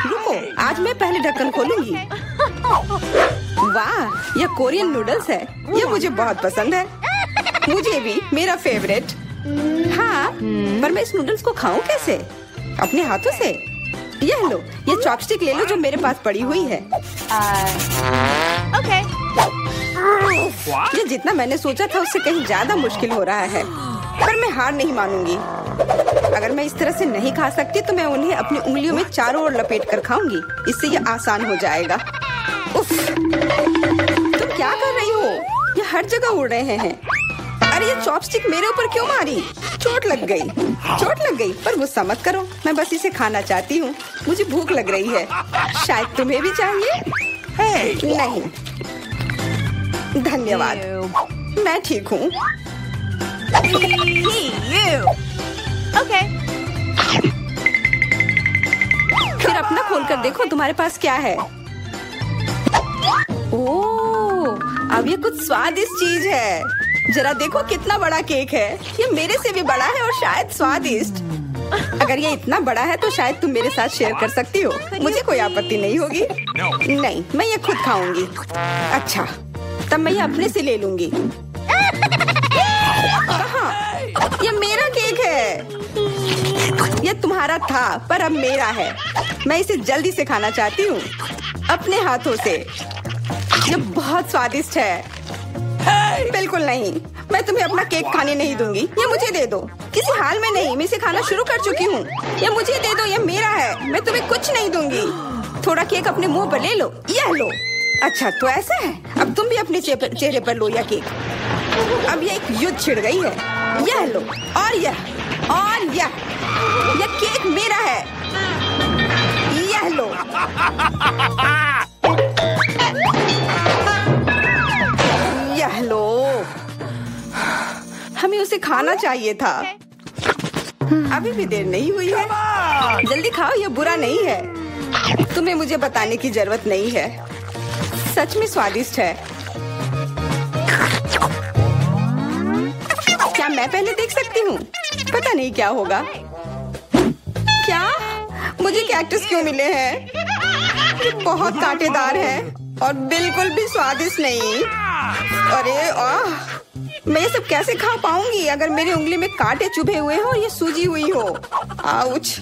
रुको, आज मैं पहले ढक्कन खोलूंगी। वाह, यह कोरियन नूडल्स है। यह मुझे बहुत पसंद है। मुझे भी, मेरा फेवरेट। हाँ, पर मैं इस नूडल्स को खाऊं कैसे? अपने हाथों से? यह लो, ये चॉपस्टिक ले लो जो मेरे पास पड़ी हुई है। ओके। ये जितना मैंने सोचा था उससे कहीं ज्यादा मुश्किल हो रहा है, पर मैं हार नहीं मानूंगी। अगर मैं इस तरह से नहीं खा सकती तो मैं उन्हें अपनी उंगलियों में चारों ओर लपेट कर खाऊंगी। इससे ये आसान हो जाएगा। उफ, तुम क्या कर रही हो? ये हर जगह उड़ रहे हैं। अरे ये चॉपस्टिक मेरे ऊपर क्यों मारी? चोट लग गई। चोट लग गई, पर गुस्सा मत करो। मैं बस इसे खाना चाहती हूँ। मुझे भूख लग रही है। शायद तुम्हें भी चाहिए? नहीं, धन्यवाद। मैं ठीक हूँ। ओके। फिर अपना खोल कर देखो तुम्हारे पास क्या है। ओह, अब ये कुछ स्वादिष्ट चीज है। जरा देखो कितना बड़ा केक है। ये मेरे से भी बड़ा है और शायद स्वादिष्ट। अगर ये इतना बड़ा है तो शायद तुम मेरे साथ शेयर कर सकती हो। मुझे कोई आपत्ति नहीं होगी। नहीं, मैं ये खुद खाऊंगी। अच्छा, तब मैं ये अपने से ले लूंगी। कहाँ? ये मेरा केक है। ये तुम्हारा था, पर अब मेरा है। मैं इसे जल्दी से खाना चाहती हूँ, अपने हाथों से। ये बहुत स्वादिष्ट है। बिल्कुल नहीं, मैं तुम्हें अपना केक खाने नहीं दूंगी। ये मुझे दे दो। किसी हाल में नहीं, मैं इसे खाना शुरू कर चुकी हूँ। ये मुझे दे दो, ये मेरा है। मैं तुम्हें कुछ नहीं दूंगी। थोड़ा केक अपने मुंह पर ले लो। यह लो। अच्छा, तो ऐसा है। अब तुम भी अपने चेहरे पर लो यह केक। अब ये एक युद्ध छिड़ गई है। यह लो, और यह केक मेरा है। यह लो। यह लो। हमें उसे खाना चाहिए था। अभी भी देर नहीं हुई है। जल्दी खाओ, यह बुरा नहीं है। तुम्हें मुझे बताने की जरूरत नहीं है। सच में स्वादिष्ट है। क्या मैं पहले देख सकती हूँ? पता नहीं क्या होगा। क्या मुझे कैक्टस क्यों मिले हैं? ये बहुत कांटेदार है और बिल्कुल भी स्वादिष्ट नहीं। अरे मैं ये सब कैसे खा पाऊंगी अगर मेरी उंगली में कांटे चुभे हुए हो और ये सूजी हुई हो। आउच।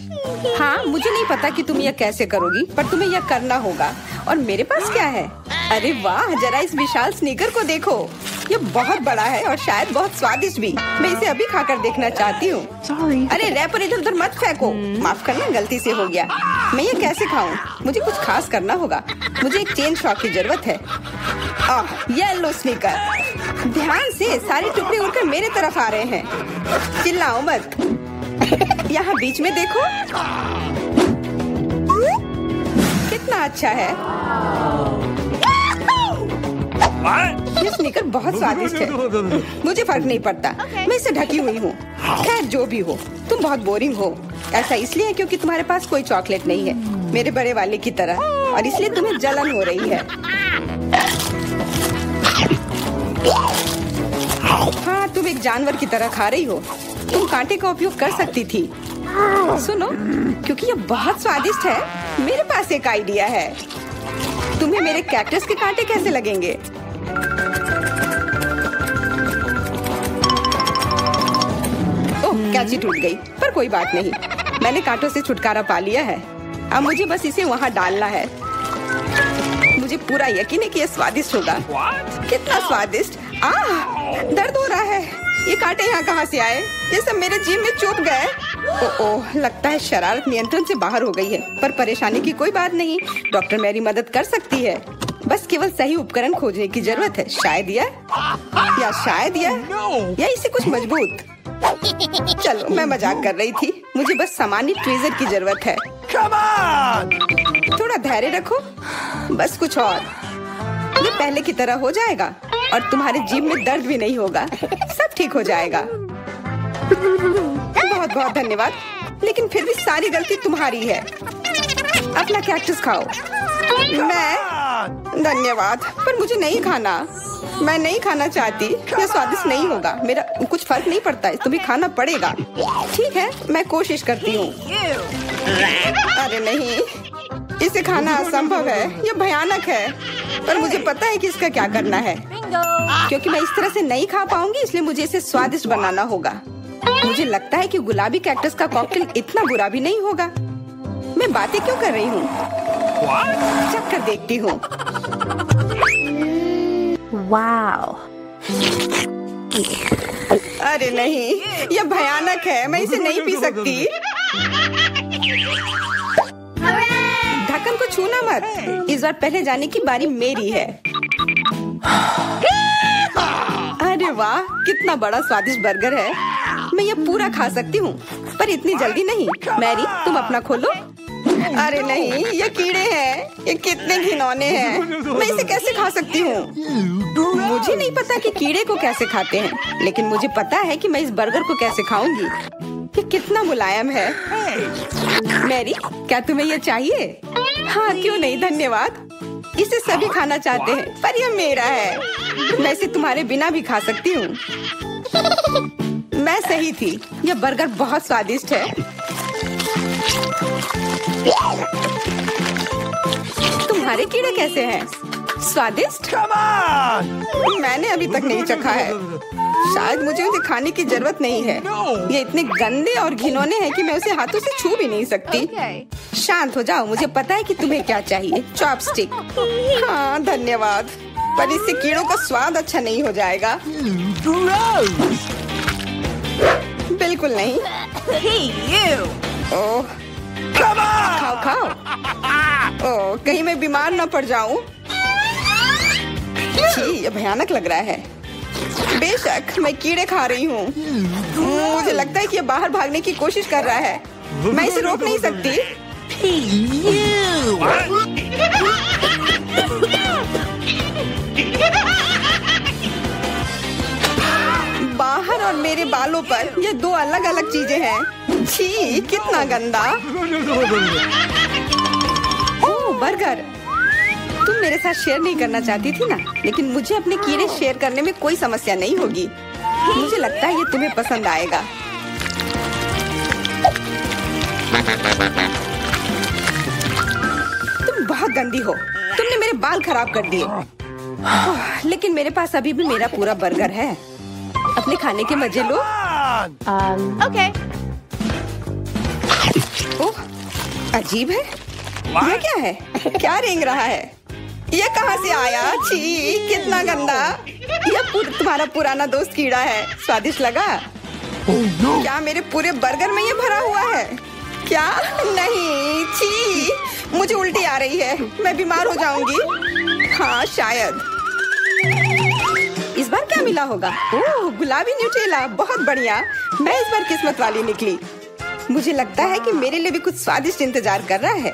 हाँ, मुझे नहीं पता कि तुम यह कैसे करोगी, पर तुम्हें यह करना होगा। और मेरे पास क्या है? अरे वाह, जरा इस विशाल स्नीकर को देखो। ये बहुत बड़ा है और शायद बहुत स्वादिष्ट भी। मैं इसे अभी खाकर देखना चाहती हूँ। अरे रैपर इधर उधर मत फेंको। माफ करना, गलती से हो गया। मैं ये कैसे खाऊं? मुझे कुछ खास करना होगा। मुझे एक चेन शॉक की जरूरत है। ये लो स्नीकर। ध्यान से, सारे टुकड़े उड़कर मेरे तरफ आ रहे हैं। चिल्लाओ मत। यहाँ बीच में देखो, कितना अच्छा है। ये स्नीकर बहुत स्वादिष्ट है। मुझे फर्क नहीं पड़ता। मैं इसे ढकी हुई हूँ। खैर, जो भी हो, तुम बहुत बोरिंग हो। ऐसा इसलिए है क्योंकि तुम्हारे पास कोई चॉकलेट नहीं है, मेरे बड़े वाले की तरह, और इसलिए तुम्हें जलन हो रही है। हाँ, तुम एक जानवर की तरह खा रही हो। तुम कांटे का उपयोग कर सकती थी। सुनो, क्योंकि ये बहुत स्वादिष्ट है, मेरे पास एक आइडिया है। तुम्हें मेरे कैक्टस के कांटे कैसे लगेंगे? ओह, कैंची टूट गई, पर कोई बात नहीं। मैंने कांटों से छुटकारा पा लिया है। अब मुझे बस इसे वहाँ डालना है। मुझे पूरा यकीन है कि ये स्वादिष्ट होगा। कितना स्वादिष्ट। दर्द हो रहा है। ये कांटे यहाँ कहाँ से आए? ये सब मेरे जीभ में चुभ गए। ओह, लगता है शरारत नियंत्रण से बाहर हो गई है, पर परेशानी की कोई बात नहीं। डॉक्टर मेरी मदद कर सकती है। बस केवल सही उपकरण खोजने की जरूरत है। शायद यह या इसे कुछ मजबूत। चलो, मैं मजाक कर रही थी। मुझे बस सामान्य ट्वीजर की जरूरत है। थोड़ा धैर्य रखो, बस कुछ और। ये पहले की तरह हो जाएगा और तुम्हारे जीभ में दर्द भी नहीं होगा। सब ठीक हो जाएगा। बहुत बहुत धन्यवाद, लेकिन फिर भी सारी गलती तुम्हारी है। अपना कैक्टस खाओ। धन्यवाद, पर मुझे नहीं खाना। मैं नहीं खाना चाहती। यह स्वादिष्ट नहीं होगा। मेरा कुछ फर्क नहीं पड़ता है, तुम्हें खाना पड़ेगा। ठीक है, मैं कोशिश करती हूँ। अरे नहीं, इसे खाना असंभव है, यह भयानक है। पर मुझे पता है कि इसका क्या करना है। क्योंकि मैं इस तरह से नहीं खा पाऊंगी, इसलिए मुझे इसे स्वादिष्ट बनाना होगा। मुझे लगता है कि गुलाबी कैक्टस का कॉकटेल इतना बुरा भी नहीं होगा। मैं बातें क्यों कर रही हूँ? चख कर देखती हूँ। Wow. अरे नहीं, यह भयानक है। मैं इसे नहीं पी सकती। ढक्कन को छूना मत। इस बार पहले जाने की बारी मेरी है। अरे वाह, कितना बड़ा स्वादिष्ट बर्गर है। मैं ये पूरा खा सकती हूँ, पर इतनी जल्दी नहीं। मैरी, तुम अपना खोलो। अरे नहीं, ये कीड़े हैं। ये कितने घिनौने हैं। मैं इसे कैसे खा सकती हूँ? मुझे नहीं पता कि कीड़े को कैसे खाते हैं, लेकिन मुझे पता है कि मैं इस बर्गर को कैसे खाऊंगी। ये कितना मुलायम है। मैरी, क्या तुम्हें ये चाहिए? हाँ, क्यों नहीं, धन्यवाद। इसे सभी खाना चाहते हैं, पर यह मेरा है। मैं इसे तुम्हारे बिना भी खा सकती हूँ। मैं सही थी, यह बर्गर बहुत स्वादिष्ट है। तुम्हारे कीड़े कैसे हैं? स्वादिष्ट? मैंने अभी तक नहीं चखा है। शायद मुझे उसे खाने की जरूरत नहीं है। ये इतने गंदे और घिनौने हैं कि मैं उसे हाथों से छू भी नहीं सकती। शांत हो जाओ, मुझे पता है कि तुम्हें क्या चाहिए। चॉपस्टिक। हाँ, धन्यवाद। पर इससे कीड़ों का स्वाद अच्छा नहीं हो जाएगा। बिल्कुल नहीं। ओह, खाओ खाओ। ओह, कहीं मैं बीमार न पड़ जाऊं। छी, ये भयानक लग रहा है। बेशक मैं कीड़े खा रही हूँ। मुझे लगता है कि ये बाहर भागने की कोशिश कर रहा है। मैं इसे रोक नहीं सकती। बाहर और मेरे बालों पर ये दो अलग अलग चीजें हैं। छी, कितना गंदा। ओह, बर्गर। तुम मेरे साथ शेयर नहीं करना चाहती थी ना, लेकिन मुझे अपने कीड़े शेयर करने में कोई समस्या नहीं होगी। मुझे लगता है ये तुम्हें पसंद आएगा। तुम बहुत गंदी हो। तुमने मेरे बाल खराब कर दिए। लेकिन मेरे पास अभी भी मेरा पूरा बर्गर है। अपने खाने के मजे लो। Okay. ओह, अजीब है। ये क्या है? क्या रेंग रहा है? ये कहाँ से आया? छी, कितना गंदा। यह तुम्हारा पुराना दोस्त कीड़ा है। स्वादिष्ट लगा? क्या मेरे पूरे बर्गर में ये भरा हुआ है? क्या? नहीं, छी, मुझे उल्टी आ रही है। मैं बीमार हो जाऊंगी। हाँ, शायद। इस बार क्या मिला होगा? ओह, गुलाबी न्यूटेला। बहुत बढ़िया। मैं इस बार किस्मत वाली निकली। मुझे लगता है कि मेरे लिए भी कुछ स्वादिष्ट इंतजार कर रहा है।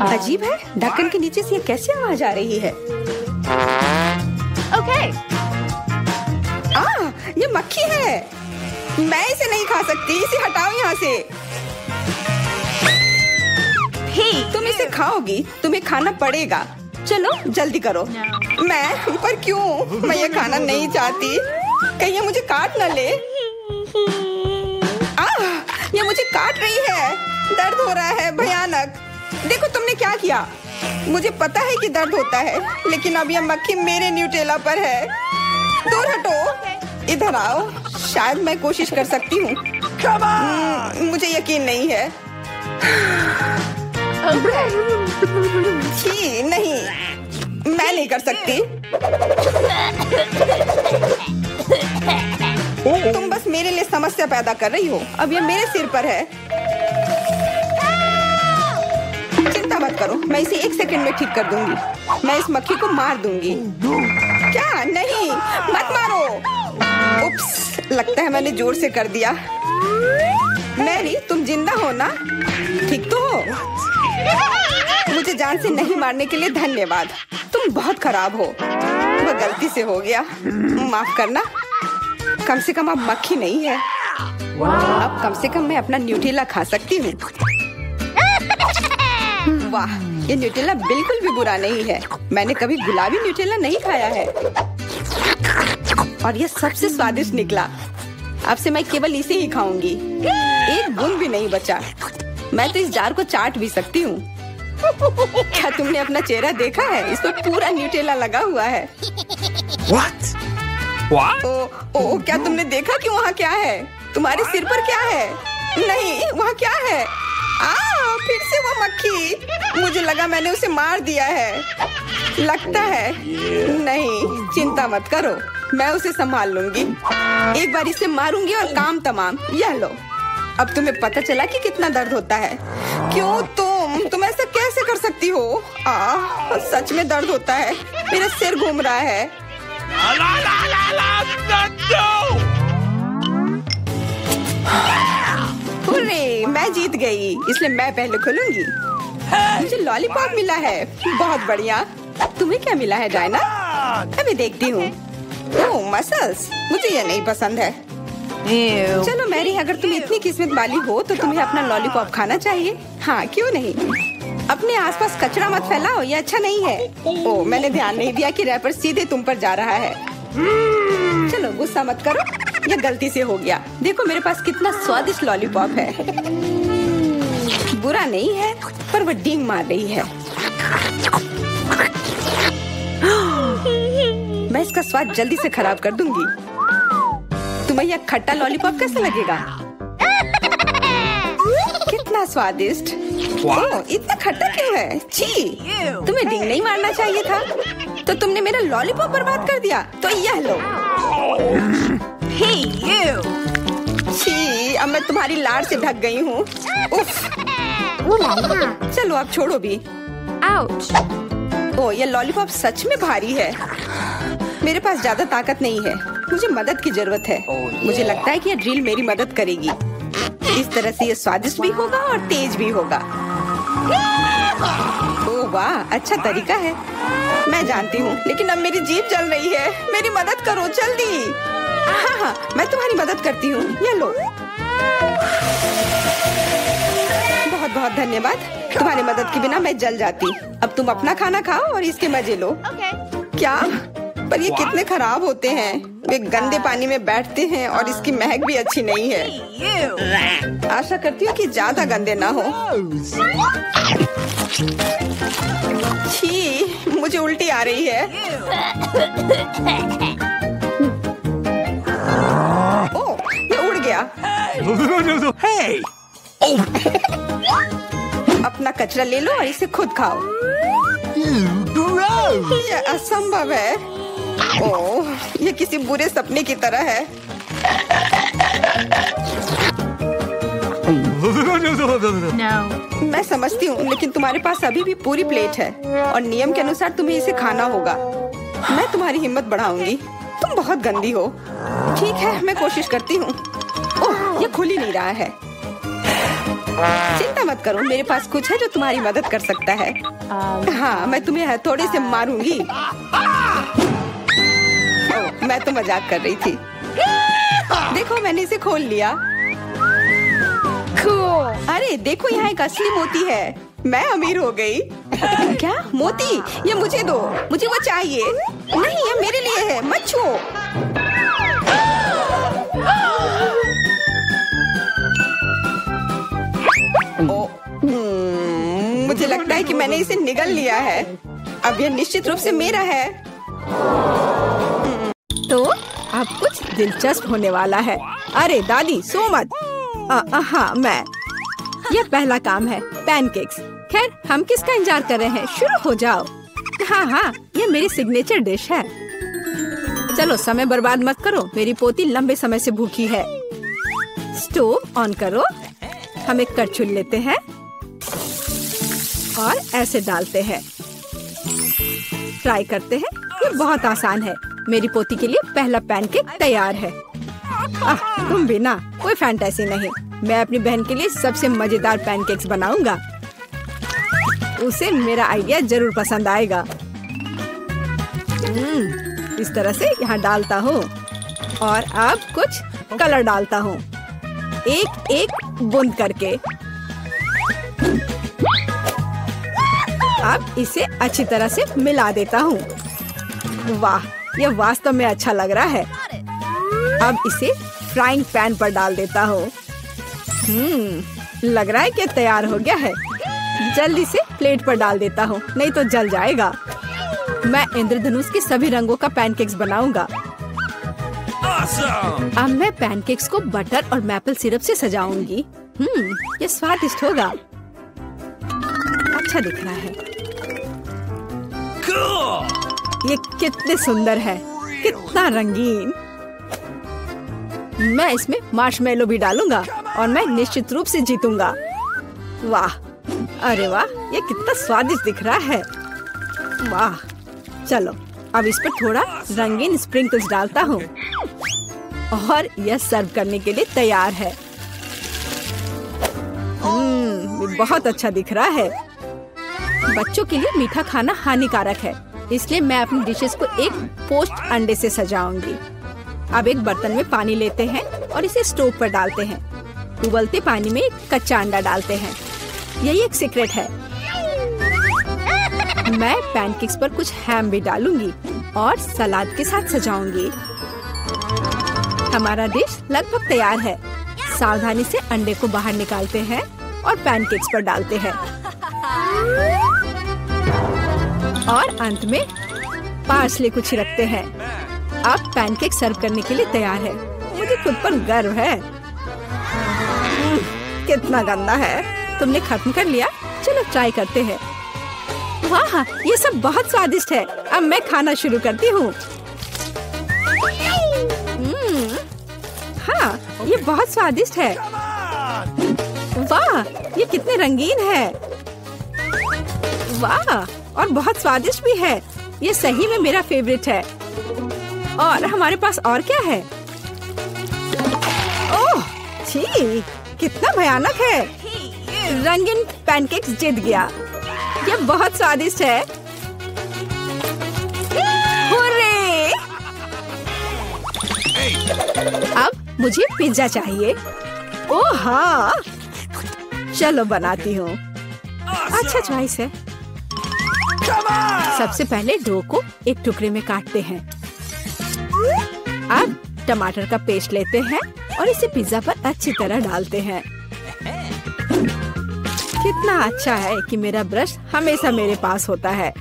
अजीब है, ढक्कन के नीचे से ये कैसी आवाज आ रही है? Okay. ये मक्खी है। मैं इसे नहीं खा सकती। इसे हटाओ यहाँ से। तुम इसे खाओगी, तुम्हें खाना पड़ेगा। चलो जल्दी करो। मैं? पर क्यों? मैं ये खाना नहीं चाहती। कहीं ये मुझे काट न ले। ये मुझे काट रही है। दर्द हो रहा है, भयानक। देखो तुमने क्या किया। मुझे पता है कि दर्द होता है, लेकिन अब यह मक्खी मेरे न्यूटेला पर है। दूर हटो। इधर आओ। शायद मैं कोशिश कर सकती हूँ। मुझे यकीन नहीं है। छी, नहीं, मैं नहीं कर सकती। तुम बस मेरे लिए समस्या पैदा कर रही हो। अब ये मेरे सिर पर है। चिंता मत करो, मैं इसे 1 सेकंड में ठीक कर दूंगी। मैं इस मक्खी को मार दूंगी। क्या? नहीं, मत मारो। उप्स, लगता है मैंने जोर से कर दिया। मैरी, तुम जिंदा हो ना? ठीक तो हो? मुझे जान से नहीं मारने के लिए धन्यवाद। तुम बहुत खराब हो। वह गलती से हो गया, माफ करना। कम से कम अब मक्खी नहीं है। अब कम से कम मैं अपना न्यूटेला खा सकती हूँ। वाह, ये न्यूटेला बिल्कुल भी बुरा नहीं है। मैंने कभी गुलाबी न्यूटेला नहीं खाया है और ये सबसे स्वादिष्ट निकला। अब से मैं केवल इसे ही खाऊंगी। एक बूंद भी नहीं बचा। मैं तो इस जार को चाट भी सकती हूँ। क्या तुमने अपना चेहरा देखा है? इस पर पूरा न्यूटेला लगा हुआ है। What? What? ओ, क्या तुमने देखा कि वहाँ क्या है? तुम्हारे सिर पर क्या है? नहीं, वहाँ क्या है? फिर से वो मक्खी। मुझे लगा मैंने उसे मार दिया है। लगता है नहीं, चिंता मत करो, मैं उसे संभाल लूंगी। एक बार इसे मारूंगी और काम तमाम। यह लो, अब तुम्हें पता चला कि कितना दर्द होता है। क्यों तुम ऐसा कैसे कर सकती हो? सच में दर्द होता है। मेरा सिर घूम रहा है। हुर्रे, मैं जीत गई, इसलिए मैं पहले खोलूंगी। मुझे लॉलीपॉप मिला है, बहुत बढ़िया। तुम्हें क्या मिला है डायना? अभी देखती हूँ। ओह, मसल्स, मुझे ये नहीं पसंद है। चलो मैरी, अगर तुम इतनी किस्मत वाली हो तो तुम्हें अपना लॉलीपॉप खाना चाहिए। हाँ, क्यों नहीं। अपने आसपास कचरा मत फैलाओ, ये अच्छा नहीं है। ओह, मैंने ध्यान नहीं दिया कि रैपर सीधे तुम पर जा रहा है। चलो गुस्सा मत करो, ये गलती से हो गया। देखो मेरे पास कितना स्वादिष्ट लॉलीपॉप है। बुरा नहीं है, पर वो डींग मार रही है। मैं इसका स्वाद जल्दी से खराब कर दूंगी। तुम्हें यह खट्टा लॉलीपॉप कैसा लगेगा? कितना स्वादिष्ट। ओह, इतना खट्टा क्यों है? छी, तुम्हें डींग नहीं मारना चाहिए था। तो तुमने मेरा लॉलीपॉप बर्बाद कर दिया। तो यह लो। छी, अब मैं तुम्हारी लाड़ से ढक गई हूँ। चलो अब छोड़ो भी। ओह, ये लॉलीपॉप सच में भारी है। मेरे पास ज्यादा ताकत नहीं है, मुझे मदद की जरूरत है। मुझे लगता है कि ये ड्रिल मेरी मदद करेगी। इस तरह से ये स्वादिष्ट भी होगा और तेज भी होगा। ओह वाह, अच्छा तरीका है। मैं जानती हूँ, लेकिन अब मेरी जीभ जल रही है। मेरी मदद करो जल्दी। हाँ, मैं तुम्हारी मदद करती हूँ। ये लो। बहुत बहुत धन्यवाद। तुम्हारी मदद के बिना मैं जल जाती। अब तुम अपना खाना खाओ और इसके मजे लो। क्या? पर ये कितने खराब होते हैं। वे गंदे पानी में बैठते हैं और इसकी महक भी अच्छी नहीं है। आशा करती हूँ कि ज्यादा गंदे ना हो। छी, मुझे उल्टी आ रही है। ओह, ये उड़ गया। Hey! अपना कचरा ले लो और इसे खुद खाओ। Gross! ये असंभव है। ओह, ये किसी बुरे सपने की तरह है। No. मैं समझती हूँ, लेकिन तुम्हारे पास अभी भी पूरी प्लेट है और नियम के अनुसार तुम्हें इसे खाना होगा। मैं तुम्हारी हिम्मत बढ़ाऊंगी। तुम बहुत गंदी हो। ठीक है, मैं कोशिश करती हूँ। ओह, ये खुल ही नहीं रहा है। चिंता मत करो, मेरे पास कुछ है जो तुम्हारी मदद कर सकता है। हाँ, मैं तुम्हें हथौड़े से मारूंगी। ओह, मैं तो मजाक कर रही थी। देखो, मैंने इसे खोल लिया। अरे देखो, यहाँ एक असली मोती है। मैं अमीर हो गई। क्या मोती? ये मुझे दो, मुझे वो चाहिए। नहीं, ये मेरे लिए है, मत छुओ। मुझे लगता है कि मैंने इसे निगल लिया है। अब यह निश्चित रूप से मेरा है। तो अब कुछ दिलचस्प होने वाला है। अरे दादी, सो मत। हाँ, मैं। यह पहला काम है, पैनकेक्स। खैर, हम किसका इंतजार कर रहे हैं? शुरू हो जाओ। हाँ, ये मेरी सिग्नेचर डिश है। चलो, समय बर्बाद मत करो, मेरी पोती लंबे समय से भूखी है। स्टोव ऑन करो। हम एक करछुल लेते हैं और ऐसे डालते हैं। फ्राई करते हैं। ये बहुत आसान है। मेरी पोती के लिए पहला पैनकेक तैयार है। तुम भी ना, कोई फैंटेसी नहीं। मैं अपनी बहन के लिए सबसे मजेदार पैनकेक्स बनाऊंगा। उसे मेरा आइडिया जरूर पसंद आएगा। इस तरह से यहाँ डालता हूँ और अब कुछ कलर डालता हूँ, एक एक बूंद करके। अब इसे अच्छी तरह से मिला देता हूँ। वाह, यह वास्तव में अच्छा लग रहा है। अब इसे फ्राइंग पैन पर डाल देता हूँ। लग रहा है कि तैयार हो गया है। जल्दी से प्लेट पर डाल देता हूँ, नहीं तो जल जाएगा। मैं इंद्रधनुष के सभी रंगों का पैनकेक्स बनाऊंगा। Awesome! अब मैं पैनकेक्स को बटर और मैपल सिरप से सजाऊंगी। ये स्वादिष्ट होगा। अच्छा दिख रहा है। Cool! ये कितने सुंदर है, कितना रंगीन। मैं इसमें मार्शमेलो भी डालूंगा और मैं निश्चित रूप से जीतूंगा। वाह, अरे वाह, ये कितना स्वादिष्ट दिख रहा है। वाह, चलो अब इस पर थोड़ा रंगीन स्प्रिंकल्स डालता हूँ और यह सर्व करने के लिए तैयार है। ये बहुत अच्छा दिख रहा है। बच्चों के लिए मीठा खाना हानिकारक है, इसलिए मैं अपनी डिशेस को एक पोस्ट अंडे से सजाऊंगी। अब एक बर्तन में पानी लेते हैं और इसे स्टोव पर डालते हैं। उबलते पानी में एक कच्चा अंडा डालते हैं। यही एक सीक्रेट है। मैं पैनकेक्स पर कुछ हैम भी डालूंगी और सलाद के साथ सजाऊंगी। हमारा डिश लगभग तैयार है। सावधानी से अंडे को बाहर निकालते हैं और पैनकेक्स पर डालते हैं और अंत में पार्सले को छिड़कते हैं। अब पैनकेक सर्व करने के लिए तैयार है। मुझे खुद पर गर्व है। कितना गंदा है। तुमने खत्म कर लिया? चलो ट्राई करते हैं। वाह, ये सब बहुत स्वादिष्ट है। अब मैं खाना शुरू करती हूँ। हाँ, ये बहुत स्वादिष्ट है। वाह, ये कितने रंगीन है। वाह, और बहुत स्वादिष्ट भी है। ये सही में मेरा फेवरेट है। और हमारे पास और क्या है? ओह, छी, कितना भयानक है। रंगीन पैनकेक्स जीत गया। ये बहुत स्वादिष्ट है। हुर्रे! अब मुझे पिज्जा चाहिए। ओह हाँ, चलो बनाती हूँ। अच्छा चॉइस है। सबसे पहले डो को एक टुकड़े में काटते हैं। अब टमाटर का पेस्ट लेते हैं और इसे पिज्जा पर अच्छी तरह डालते हैं। कितना अच्छा है कि मेरा ब्रश हमेशा मेरे पास होता है।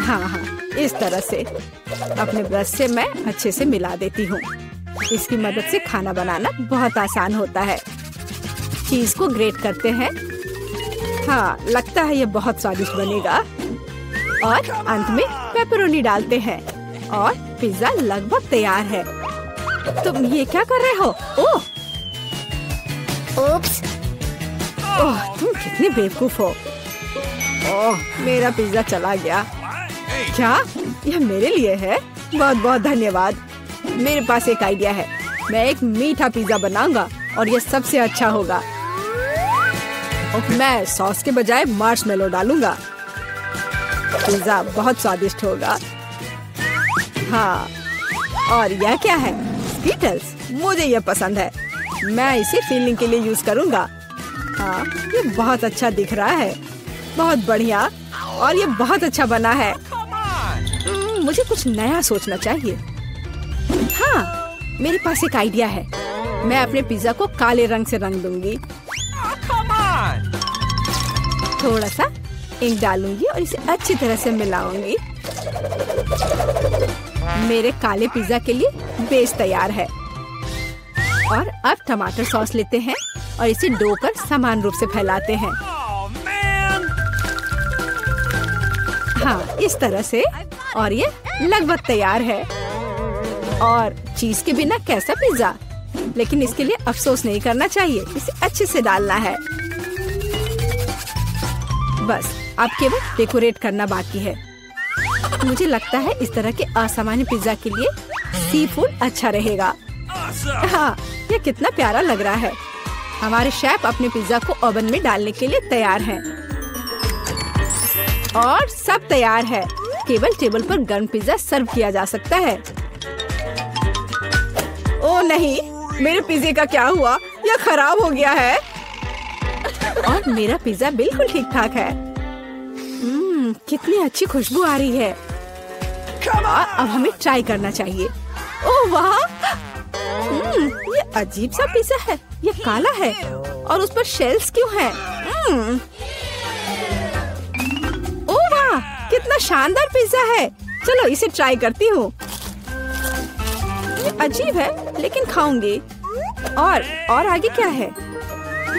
हाँ, इस तरह से अपने ब्रश से मैं अच्छे से मिला देती हूँ। इसकी मदद से खाना बनाना बहुत आसान होता है। चीज को ग्रेट करते हैं। हाँ, लगता है ये बहुत स्वादिष्ट बनेगा। और अंत में पेपरोनी डालते हैं और पिज्जा लगभग तैयार है। तुम ये क्या कर रहे हो? ओह, ओप्स! ओह, तुम कितने बेवकूफ हो। ओह, मेरा पिज्जा चला गया। क्या यह मेरे लिए है? बहुत बहुत धन्यवाद। मेरे पास एक आइडिया है। मैं एक मीठा पिज्जा बनाऊंगा और यह सबसे अच्छा होगा। मैं सॉस के बजाय मार्शमेलो डालूंगा। पिज्जा बहुत स्वादिष्ट होगा। हाँ, और यह क्या है? स्कीटल्स। मुझे यह पसंद है। मैं इसे फीलिंग के लिए यूज करूंगा। हाँ, ये बहुत अच्छा दिख रहा है। बहुत बढ़िया। और ये बहुत अच्छा बना है। मुझे कुछ नया सोचना चाहिए। हाँ, मेरे पास एक आइडिया है। मैं अपने पिज्जा को काले रंग से रंग दूंगी। थोड़ा सा इंक डालूंगी और इसे अच्छी तरह से मिलाऊंगी। मेरे काले पिज्जा के लिए बेस तैयार है। और अब टमाटर सॉस लेते हैं और इसे डो पर समान रूप से फैलाते हैं। हाँ, इस तरह से। और ये लगभग तैयार है। और चीज के बिना कैसा पिज्जा? लेकिन इसके लिए अफसोस नहीं करना चाहिए। इसे अच्छे से डालना है। बस अब केवल डेकोरेट करना बाकी है। मुझे लगता है इस तरह के असामान्य पिज्जा के लिए सी फूड अच्छा रहेगा। हाँ, ये कितना प्यारा लग रहा है। हमारे शेफ अपने पिज्जा को ओवन में डालने के लिए तैयार हैं। और सब तैयार है। केवल टेबल पर गर्म पिज्जा सर्व किया जा सकता है। ओह नहीं, मेरे पिज्जे का क्या हुआ? यह खराब हो गया है। और मेरा पिज्जा बिल्कुल ठीक ठाक है। कितनी अच्छी खुशबू आ रही है। अब हमें ट्राई करना चाहिए। ओह वाह, ये अजीब सा पिज्जा है। ये काला है और उस पर शेल्स क्यों है? ओह वाह, कितना शानदार पिज्जा है। चलो इसे ट्राई करती हूँ। अजीब है लेकिन खाऊंगी। और आगे क्या है?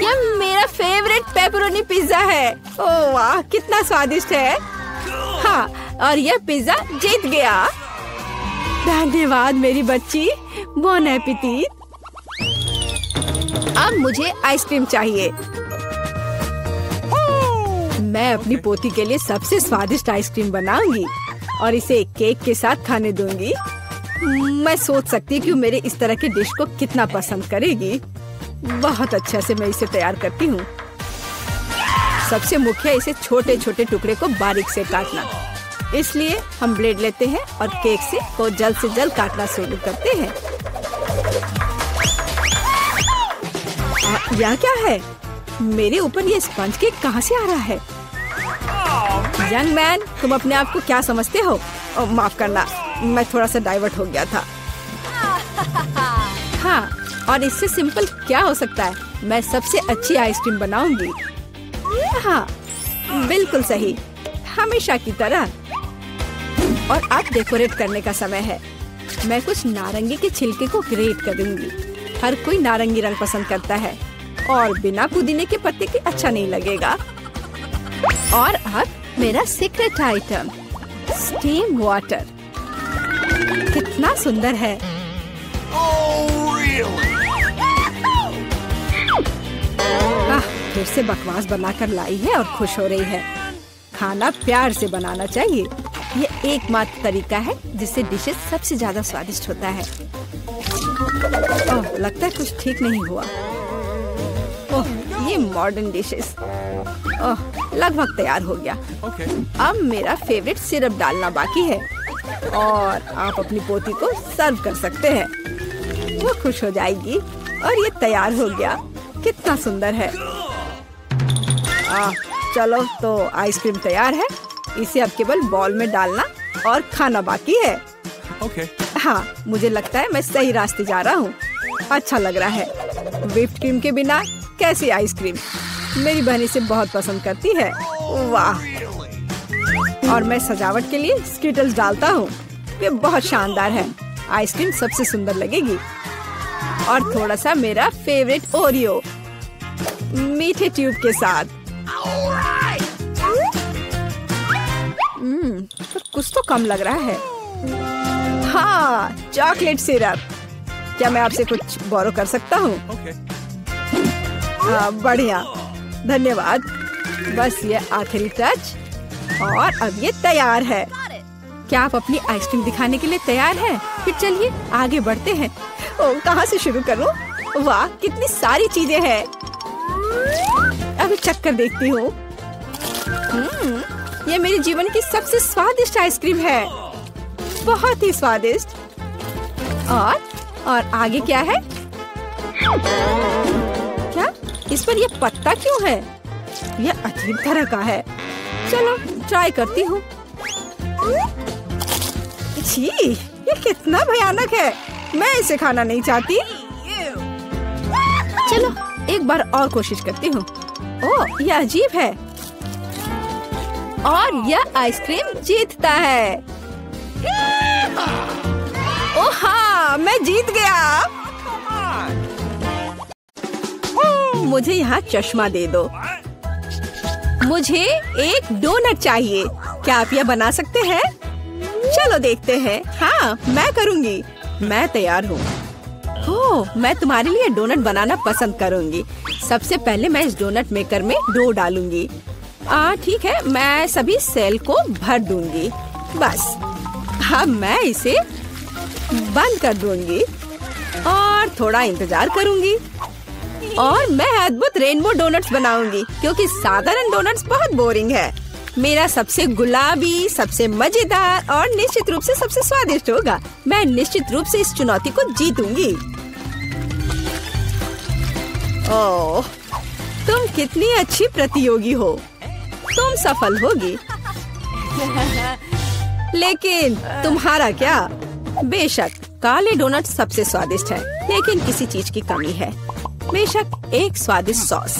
यह मेरा फेवरेट पेपरोनी पिज्जा है। ओह वाह, कितना स्वादिष्ट है। हाँ, और यह पिज्जा जीत गया। धन्यवाद मेरी बच्ची। बॉन एपेटिट। अब मुझे आइसक्रीम चाहिए। मैं अपनी पोती के लिए सबसे स्वादिष्ट आइसक्रीम बनाऊंगी और इसे केक के साथ खाने दूंगी। मैं सोच सकती हूँ कि मेरे इस तरह के डिश को कितना पसंद करेगी। बहुत अच्छे से मैं इसे तैयार करती हूँ। सबसे मुख्य इसे छोटे छोटे टुकड़े को बारीक से काटना। इसलिए हम ब्लेड लेते हैं और केक को जल्द से जल्द काटना शुरू करते हैं। यह क्या है? मेरे ऊपर ये स्पंज केक कहाँ से आ रहा है? यंग मैन, तुम अपने आप को क्या समझते हो? माफ करना, मैं थोड़ा सा डाइवर्ट हो गया था। हाँ, और इससे सिंपल क्या हो सकता है? मैं सबसे अच्छी आइसक्रीम बनाऊंगी। हाँ, बिल्कुल सही, हमेशा की तरह। और अब डेकोरेट करने का समय है। मैं कुछ नारंगी के छिलके को ग्रेट करूंगी। हर कोई नारंगी रंग पसंद करता है और बिना पुदीने के पत्ते के अच्छा नहीं लगेगा। और अब मेरा सीक्रेट आइटम, स्टीम वाटर। कितना सुंदर है। फिर से बकवास बनाकर लाई है और खुश हो रही है। खाना प्यार से बनाना चाहिए। ये एकमात्र तरीका है जिससे डिशेस सबसे ज्यादा स्वादिष्ट होता है। ओह, लगता है कुछ ठीक नहीं हुआ। ओह, ये मॉडर्न डिशेस। ओह, लगभग तैयार हो गया। अब मेरा फेवरेट सिरप डालना बाकी है और आप अपनी पोती को सर्व कर सकते हैं। वो खुश हो जाएगी। और ये तैयार हो गया। कितना सुंदर है। चलो, तो आइसक्रीम तैयार है। इसे अब केवल बॉल में डालना और खाना बाकी है। हाँ, मुझे लगता है मैं सही रास्ते जा रहा हूँ। अच्छा लग रहा है। व्हिप्ड क्रीम के बिना कैसी आइसक्रीम? मेरी बहन इसे बहुत पसंद करती है। वाह! और मैं सजावट के लिए स्किटल्स डालता हूँ। ये बहुत शानदार है। आइसक्रीम सबसे सुंदर लगेगी। और थोड़ा सा मेरा फेवरेट ओरियो मीठे ट्यूब के साथ। तो कुछ तो कम लग रहा है। हाँ, चॉकलेट सिरप। क्या मैं आपसे कुछ बोरो कर सकता हूँ? बढ़िया, धन्यवाद। बस ये आखिरी टच और अब ये तैयार है। क्या आप अपनी आइसक्रीम दिखाने के लिए तैयार हैं? फिर चलिए आगे बढ़ते हैं। ओह, कहाँ से शुरू करूँ? वाह, कितनी सारी चीजें हैं। अभी चक्कर देखती हूँ। ये मेरे जीवन की सबसे स्वादिष्ट आइसक्रीम है। बहुत ही स्वादिष्ट। और आगे क्या है? क्या इस पर ये पत्ता क्यों है? यह अजीब तरह का है। चलो ट्राई करती हूँ। छी, ये कितना भयानक है। मैं इसे खाना नहीं चाहती। चलो एक बार और कोशिश करती हूँ। ओह, यह अजीब है। और यह आइसक्रीम जीतता है। ओह हाँ, मैं जीत गया। मुझे यहाँ चश्मा दे दो। मुझे एक डोनट चाहिए। क्या आप यह बना सकते हैं? चलो देखते हैं। हाँ, मैं करूँगी। मैं तैयार हूँ। ओह, मैं तुम्हारे लिए डोनट बनाना पसंद करूँगी। सबसे पहले मैं इस डोनट मेकर में डो डालूंगी। ठीक है, मैं सभी सेल को भर दूंगी। बस अब मैं इसे बंद कर दूंगी और थोड़ा इंतजार करूंगी। और मैं अद्भुत रेनबो डोनट्स बनाऊंगी क्योंकि साधारण डोनट्स बहुत बोरिंग है। मेरा सबसे गुलाबी, सबसे मजेदार और निश्चित रूप से सबसे स्वादिष्ट होगा। मैं निश्चित रूप से इस चुनौती को जीतूंगी। ओह, तुम कितनी अच्छी प्रतियोगी हो। तुम सफल होगी। लेकिन तुम्हारा क्या? बेशक काले डोनट सबसे स्वादिष्ट है, लेकिन किसी चीज की कमी है। बेशक एक स्वादिष्ट सॉस।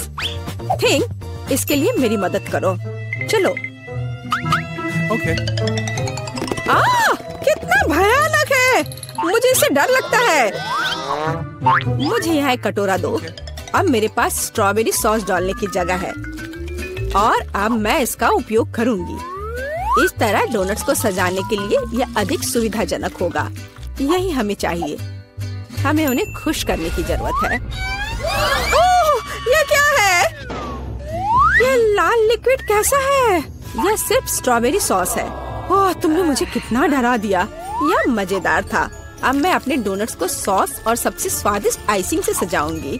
थिंक इसके लिए मेरी मदद करो। चलो। Okay. कितना भयानक है, मुझे इससे डर लगता है। मुझे यहाँ एक कटोरा दो। अब मेरे पास स्ट्रॉबेरी सॉस डालने की जगह है और अब मैं इसका उपयोग करूंगी। इस तरह डोनट्स को सजाने के लिए यह अधिक सुविधाजनक होगा। यही हमें चाहिए। हमें उन्हें खुश करने की जरूरत है। ओह, यह क्या है? यह लाल लिक्विड कैसा है? यह सिर्फ स्ट्रॉबेरी सॉस है। ओह, तुमने मुझे कितना डरा दिया। यह मजेदार था। अब मैं अपने डोनट्स को सॉस और सबसे स्वादिष्ट आइसिंग से सजाऊंगी।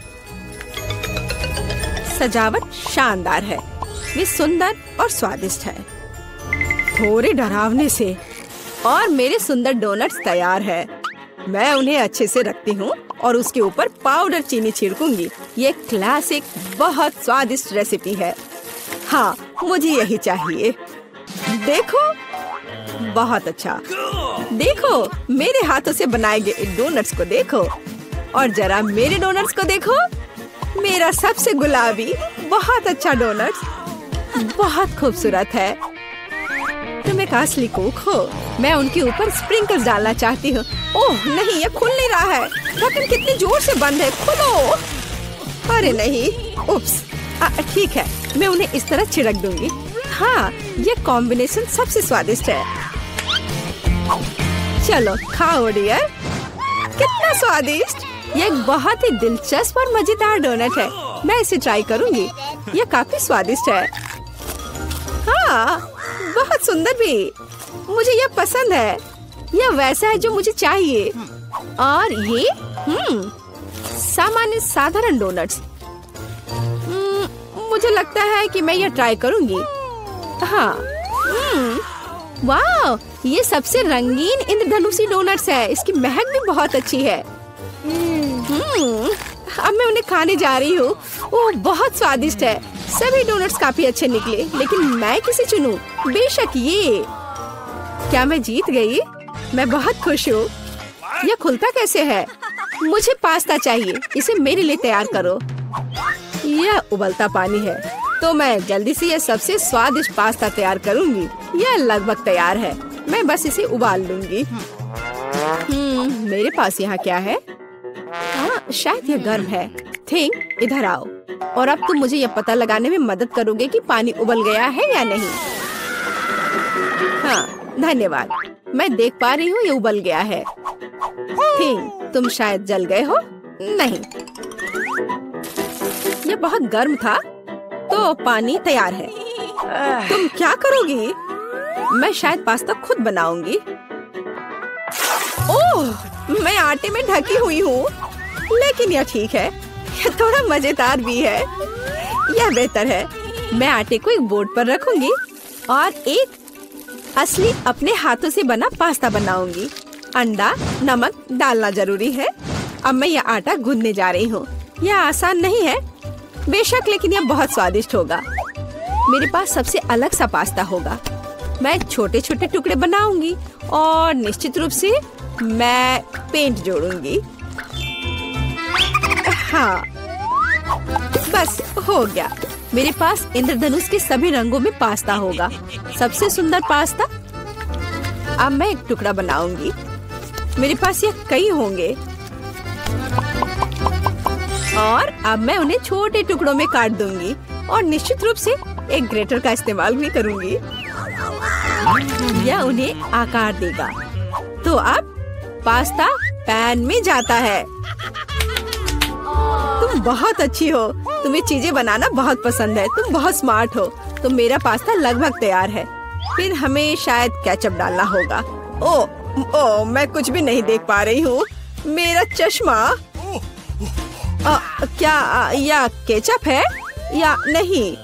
सजावट शानदार है। वे सुंदर और स्वादिष्ट है। थोड़े डरावने से। और मेरे सुंदर डोनट्स तैयार है। मैं उन्हें अच्छे से रखती हूँ और उसके ऊपर पाउडर चीनी छिड़कूंगी। ये क्लासिक बहुत स्वादिष्ट रेसिपी है। हाँ, मुझे यही चाहिए। देखो, बहुत अच्छा। देखो, मेरे हाथों से बनाए गए डोनट्स को देखो और जरा मेरे डोनट्स को देखो। मेरा सबसे गुलाबी बहुत अच्छा डोनट्स बहुत खूबसूरत है। तुम एक असली कुक हो। मैं उनके ऊपर स्प्रिंकल्स डालना चाहती हूँ। ओह नहीं, ये खुल नहीं रहा है। ढक्कन कितनी जोर से बंद है। खोलो। अरे नहीं, उप्स। ठीक है, मैं उन्हें इस तरह छिड़क दूंगी। हाँ, ये कॉम्बिनेशन सबसे स्वादिष्ट है। चलो खाओ डियर। कितना स्वादिष्ट। ये एक बहुत ही दिलचस्प और मजेदार डोनट है। मैं इसे ट्राई करूंगी। ये काफी स्वादिष्ट है। हाँ, बहुत सुंदर भी। मुझे यह पसंद है। यह वैसा है जो मुझे चाहिए। और ये सामान्य साधारण डोनट्स। मुझे लगता है कि मैं यह ट्राई करूंगी। हाँ, वाह, ये सबसे रंगीन इंद्रधनुषी डोनट्स है। इसकी महक भी बहुत अच्छी है। अब मैं उन्हें खाने जा रही हूँ। ओह, बहुत स्वादिष्ट है। सभी डोनट्स काफी अच्छे निकले, लेकिन मैं किसे चुनूं? बेशक ये। क्या मैं जीत गई? मैं बहुत खुश हूँ। यह खुलता कैसे है? मुझे पास्ता चाहिए। इसे मेरे लिए तैयार करो। यह उबलता पानी है, तो मैं जल्दी से यह सबसे स्वादिष्ट पास्ता तैयार करूंगी। यह लगभग तैयार है। मैं बस इसे उबाल लूंगी। मेरे पास यहाँ क्या है? हाँ, शायद यह गर्म है। थिंक, इधर आओ। और अब तुम मुझे यह पता लगाने में मदद करोगे कि पानी उबल गया है या नहीं। हाँ, धन्यवाद। मैं देख पा रही हूँ ये उबल गया है। थिंक, तुम शायद जल गए हो। नहीं, ये बहुत गर्म था, तो पानी तैयार है। तुम क्या करोगी? मैं शायद पास्ता खुद बनाऊंगी। ओह, मैं आटे में ढकी हुई हूँ, लेकिन यह ठीक है। यह थोड़ा मजेदार भी है। यह बेहतर है। मैं आटे को एक बोर्ड पर रखूंगी और एक असली अपने हाथों से बना पास्ता बनाऊंगी। अंडा, नमक डालना जरूरी है। अब मैं यह आटा गूंदने जा रही हूँ। यह आसान नहीं है बेशक, लेकिन यह बहुत स्वादिष्ट होगा। मेरे पास सबसे अलग सा पास्ता होगा। मैं छोटे छोटे टुकड़े बनाऊंगी और निश्चित रूप से मैं पेंट जोड़ूंगी। हाँ, बस हो गया। मेरे पास इंद्रधनुष के सभी रंगों में पास्ता होगा। सबसे सुंदर पास्ता। अब मैं एक टुकड़ा बनाऊंगी। मेरे पास यह कई होंगे और अब मैं उन्हें छोटे टुकड़ों में काट दूंगी और निश्चित रूप से एक ग्रेटर का इस्तेमाल भी करूंगी। यह उन्हें आकार देगा। तो अब पास्ता पैन में जाता है। तुम बहुत अच्छी हो। तुम्हें चीजें बनाना बहुत पसंद है। तुम बहुत स्मार्ट हो। तो मेरा पास्ता लगभग तैयार है। फिर हमें शायद केचप डालना होगा। ओह, मैं कुछ भी नहीं देख पा रही हूँ। मेरा चश्मा। क्या यह केचप है या नहीं?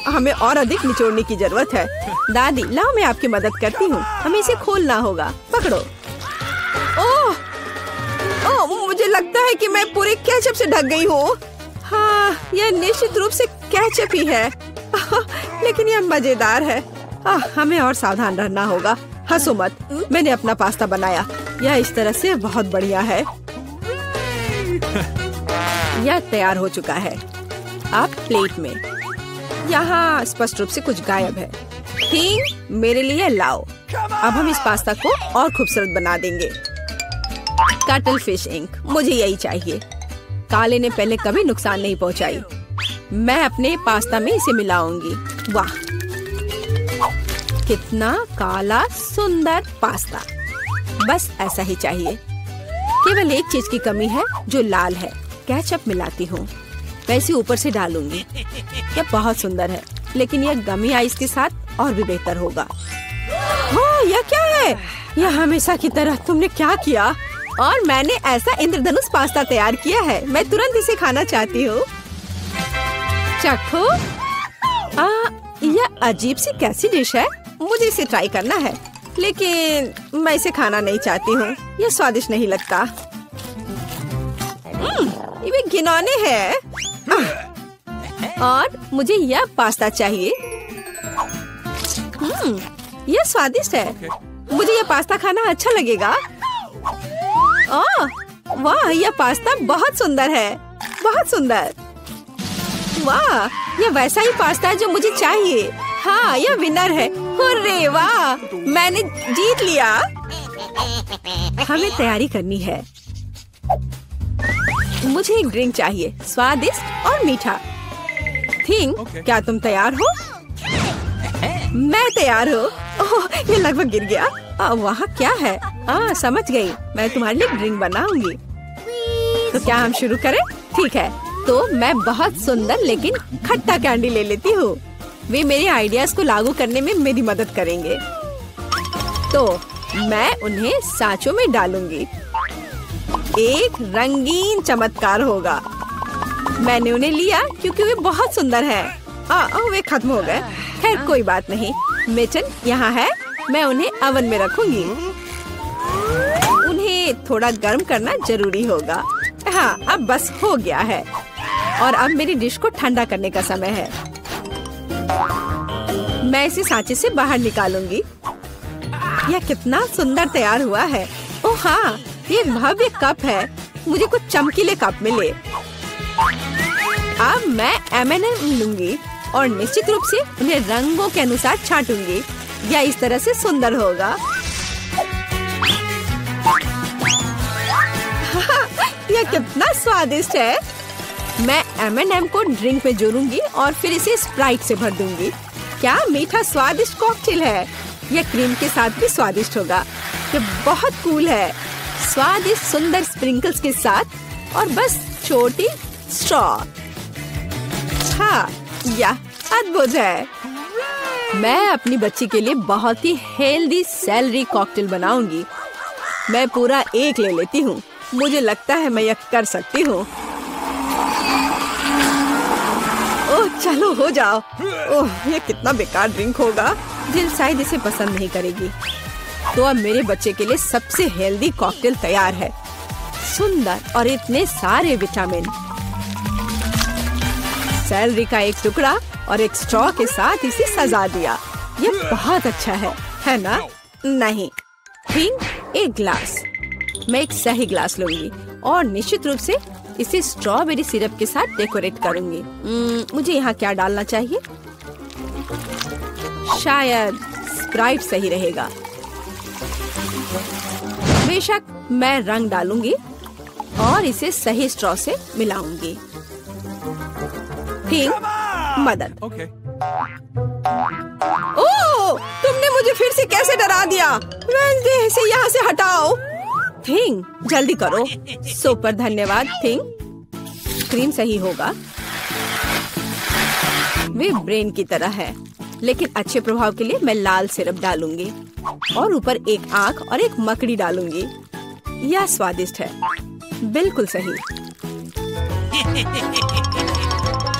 हमें और अधिक निचोड़ने की जरूरत है। दादी, लाओ मैं आपकी मदद करती हूँ। हमें इसे खोलना होगा। पकड़ो। ओह, मुझे लगता है कि मैं पूरे केचप से ढक गई हूँ। हाँ, यह निश्चित रूप से केचप ही है। लेकिन यह मजेदार है। हमें और सावधान रहना होगा। हंसो मत, मैंने अपना पास्ता बनाया। यह इस तरह से बहुत बढ़िया है। यह तैयार हो चुका है। अब प्लेट में। यहाँ स्पष्ट रूप से कुछ गायब है। थिंग, मेरे लिए लाओ। अब हम इस पास्ता को और खूबसूरत बना देंगे। कटल फिश इंक, मुझे यही चाहिए। काले ने पहले कभी नुकसान नहीं पहुंचाई। मैं अपने पास्ता में इसे मिलाऊंगी। वाह, कितना काला सुंदर पास्ता। बस ऐसा ही चाहिए। केवल एक चीज की कमी है जो लाल है। केचप मिलाती हूँ। मैं इसे ऊपर से डालूंगी। यह बहुत सुंदर है, लेकिन यह गमी आइस के साथ और भी बेहतर होगा। हाँ, यह क्या है? यह हमेशा की तरह तुमने क्या किया? और मैंने ऐसा इंद्रधनुष पास्ता तैयार किया है। मैं तुरंत इसे खाना चाहती हूँ। चखो। यह अजीब सी कैसी डिश है? मुझे इसे ट्राई करना है, लेकिन मैं इसे खाना नहीं चाहती हूँ। यह स्वादिष्ट नहीं लगता। ये घिनौने है। और मुझे यह पास्ता चाहिए। यह स्वादिष्ट है। मुझे यह पास्ता खाना अच्छा लगेगा। वाह, यह पास्ता बहुत सुंदर है। बहुत सुंदर। वाह, यह वैसा ही पास्ता है जो मुझे चाहिए। हाँ, यह विनर है। हुर्रे, वाह, मैंने जीत लिया। हमें तैयारी करनी है। मुझे एक ड्रिंक चाहिए, स्वादिष्ट और मीठा। थिंग, क्या तुम तैयार हो? मैं तैयार हूँ। ओह, ये लगभग गिर गया। वहाँ क्या है? समझ गई। मैं तुम्हारे लिए ड्रिंक बनाऊंगी। तो क्या हम शुरू करें? ठीक है, तो मैं बहुत सुंदर लेकिन खट्टा कैंडी ले लेती हूँ। वे मेरे आइडियाज को लागू करने में मेरी मदद करेंगे। तो मैं उन्हें सांचों में डालूंगी। एक रंगीन चमत्कार होगा। मैंने उन्हें लिया क्योंकि वे बहुत सुंदर हैं। वे खत्म हो गए। खैर, कोई बात नहीं। मिचन यहाँ है। मैं उन्हें ओवन में रखूंगी। उन्हें थोड़ा गर्म करना जरूरी होगा। हाँ, अब बस हो गया है। और अब मेरी डिश को ठंडा करने का समय है। मैं इसे सांचे से बाहर निकालूंगी। यह कितना सुंदर तैयार हुआ है। ओह हाँ, ये भव्य कप है। मुझे कुछ चमकीले कप मिले। अब मैं M&M लूंगी और निश्चित रूप से उन्हें रंगों के अनुसार छांटूंगी। यह इस तरह से सुंदर होगा। यह कितना स्वादिष्ट है। मैं M&M को ड्रिंक में जोड़ूंगी और फिर इसे स्प्राइट से भर दूंगी। क्या मीठा स्वादिष्ट कॉकटेल है। यह क्रीम के साथ भी स्वादिष्ट होगा। यह बहुत कूल है। स्वादिष्ट सुंदर स्प्रिंकल्स के साथ और बस छोटी स्ट्रॉ। हाँ, यह अद्भुत है। मैं अपनी बच्ची के लिए बहुत ही हेल्दी सेलरी कॉकटेल बनाऊंगी। मैं पूरा एक ले लेती हूँ। मुझे लगता है मैं यह कर सकती हूँ। ओह, चलो हो जाओ। ओह, ये कितना बेकार ड्रिंक होगा। जिल शायद इसे पसंद नहीं करेगी। तो अब मेरे बच्चे के लिए सबसे हेल्दी कॉकटेल तैयार है। सुंदर और इतने सारे विटामिन। सेलरी का एक टुकड़ा और एक स्ट्रॉ के साथ इसे सजा दिया। ये बहुत अच्छा है ना? नहीं। थिंग, एक ग्लास। मैं एक सही ग्लास लूंगी और निश्चित रूप से इसे स्ट्रॉबेरी सिरप के साथ डेकोरेट करूंगी। मुझे यहाँ क्या डालना चाहिए? शायद स्प्राइट सही रहेगा। बेशक, मैं रंग डालूंगी और इसे सही स्ट्रॉ से मिलाऊंगी। थिंग, मदद। ओह, तुमने मुझे फिर से कैसे डरा दिया? वेंसडे, इसे यहाँ से हटाओ। थिंग, जल्दी करो। सुपर धन्यवाद थिंग। क्रीम सही होगा। वे ब्रेन की तरह है, लेकिन अच्छे प्रभाव के लिए मैं लाल सिरप डालूंगी और ऊपर एक आंख और एक मकड़ी डालूंगी। यह स्वादिष्ट है। बिल्कुल सही।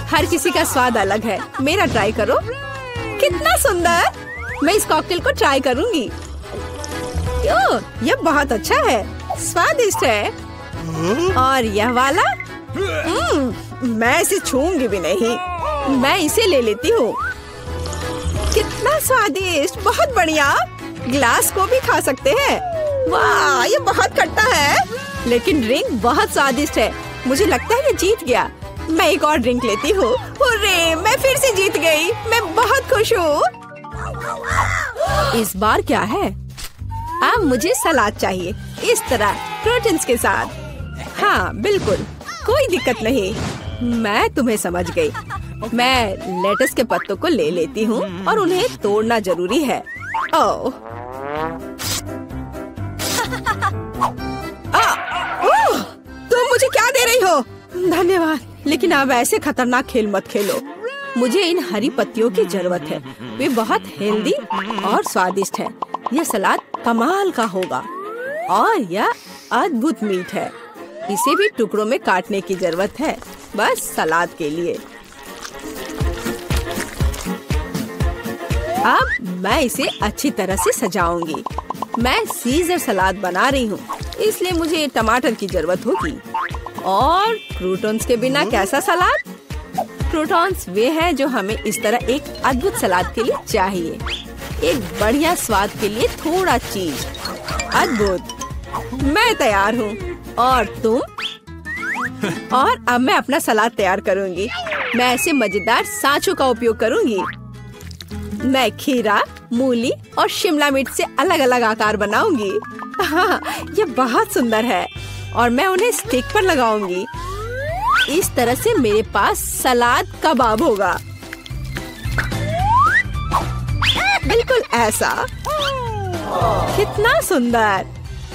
हर किसी का स्वाद अलग है। मेरा ट्राई करो। कितना सुंदर। मैं इस कॉकटेल को ट्राई करूंगी। यह बहुत अच्छा है। स्वादिष्ट है। और यह वाला मैं इसे छूंगी भी नहीं। मैं इसे ले लेती हूँ। कितना स्वादिष्ट। बहुत बढ़िया। ग्लास को भी खा सकते हैं। वाह, ये बहुत खट्टा है, लेकिन ड्रिंक बहुत स्वादिष्ट है। मुझे लगता है ये जीत गया। मैं एक और ड्रिंक लेती हूँ। हुर्रे! नहीं, मैं फिर से जीत गई। मैं बहुत खुश हूँ। इस बार क्या है? अब मुझे सलाद चाहिए, इस तरह प्रोटीन्स के साथ। हाँ बिल्कुल, कोई दिक्कत नहीं। मैं तुम्हें समझ गई। मैं लेटस के पत्तों को ले लेती हूँ और उन्हें तोड़ना जरूरी है। ओह, तुम मुझे क्या दे रही हो? धन्यवाद, लेकिन अब ऐसे खतरनाक खेल मत खेलो। मुझे इन हरी पत्तियों की जरूरत है। वे बहुत हेल्दी और स्वादिष्ट है। यह सलाद कमाल का होगा और यह अद्भुत मीट है। इसे भी टुकड़ों में काटने की जरूरत है, बस सलाद के लिए। अब मैं इसे अच्छी तरह से सजाऊंगी। मैं सीजर सलाद बना रही हूँ, इसलिए मुझे टमाटर की जरूरत होगी। और क्रूटॉन्स के बिना कैसा सलाद? क्रूटॉन्स वे हैं जो हमें इस तरह एक अद्भुत सलाद के लिए चाहिए। एक बढ़िया स्वाद के लिए थोड़ा चीज। अद्भुत। मैं तैयार हूँ। और तुम? और अब मैं अपना सलाद तैयार करूँगी। मैं ऐसे मजेदार सांचों का उपयोग करूँगी। मैं खीरा, मूली और शिमला मिर्च से अलग अलग आकार बनाऊंगी। हाँ, ये बहुत सुंदर है और मैं उन्हें स्टिक पर लगाऊंगी। इस तरह से मेरे पास सलाद कबाब होगा। बिल्कुल ऐसा। कितना सुंदर।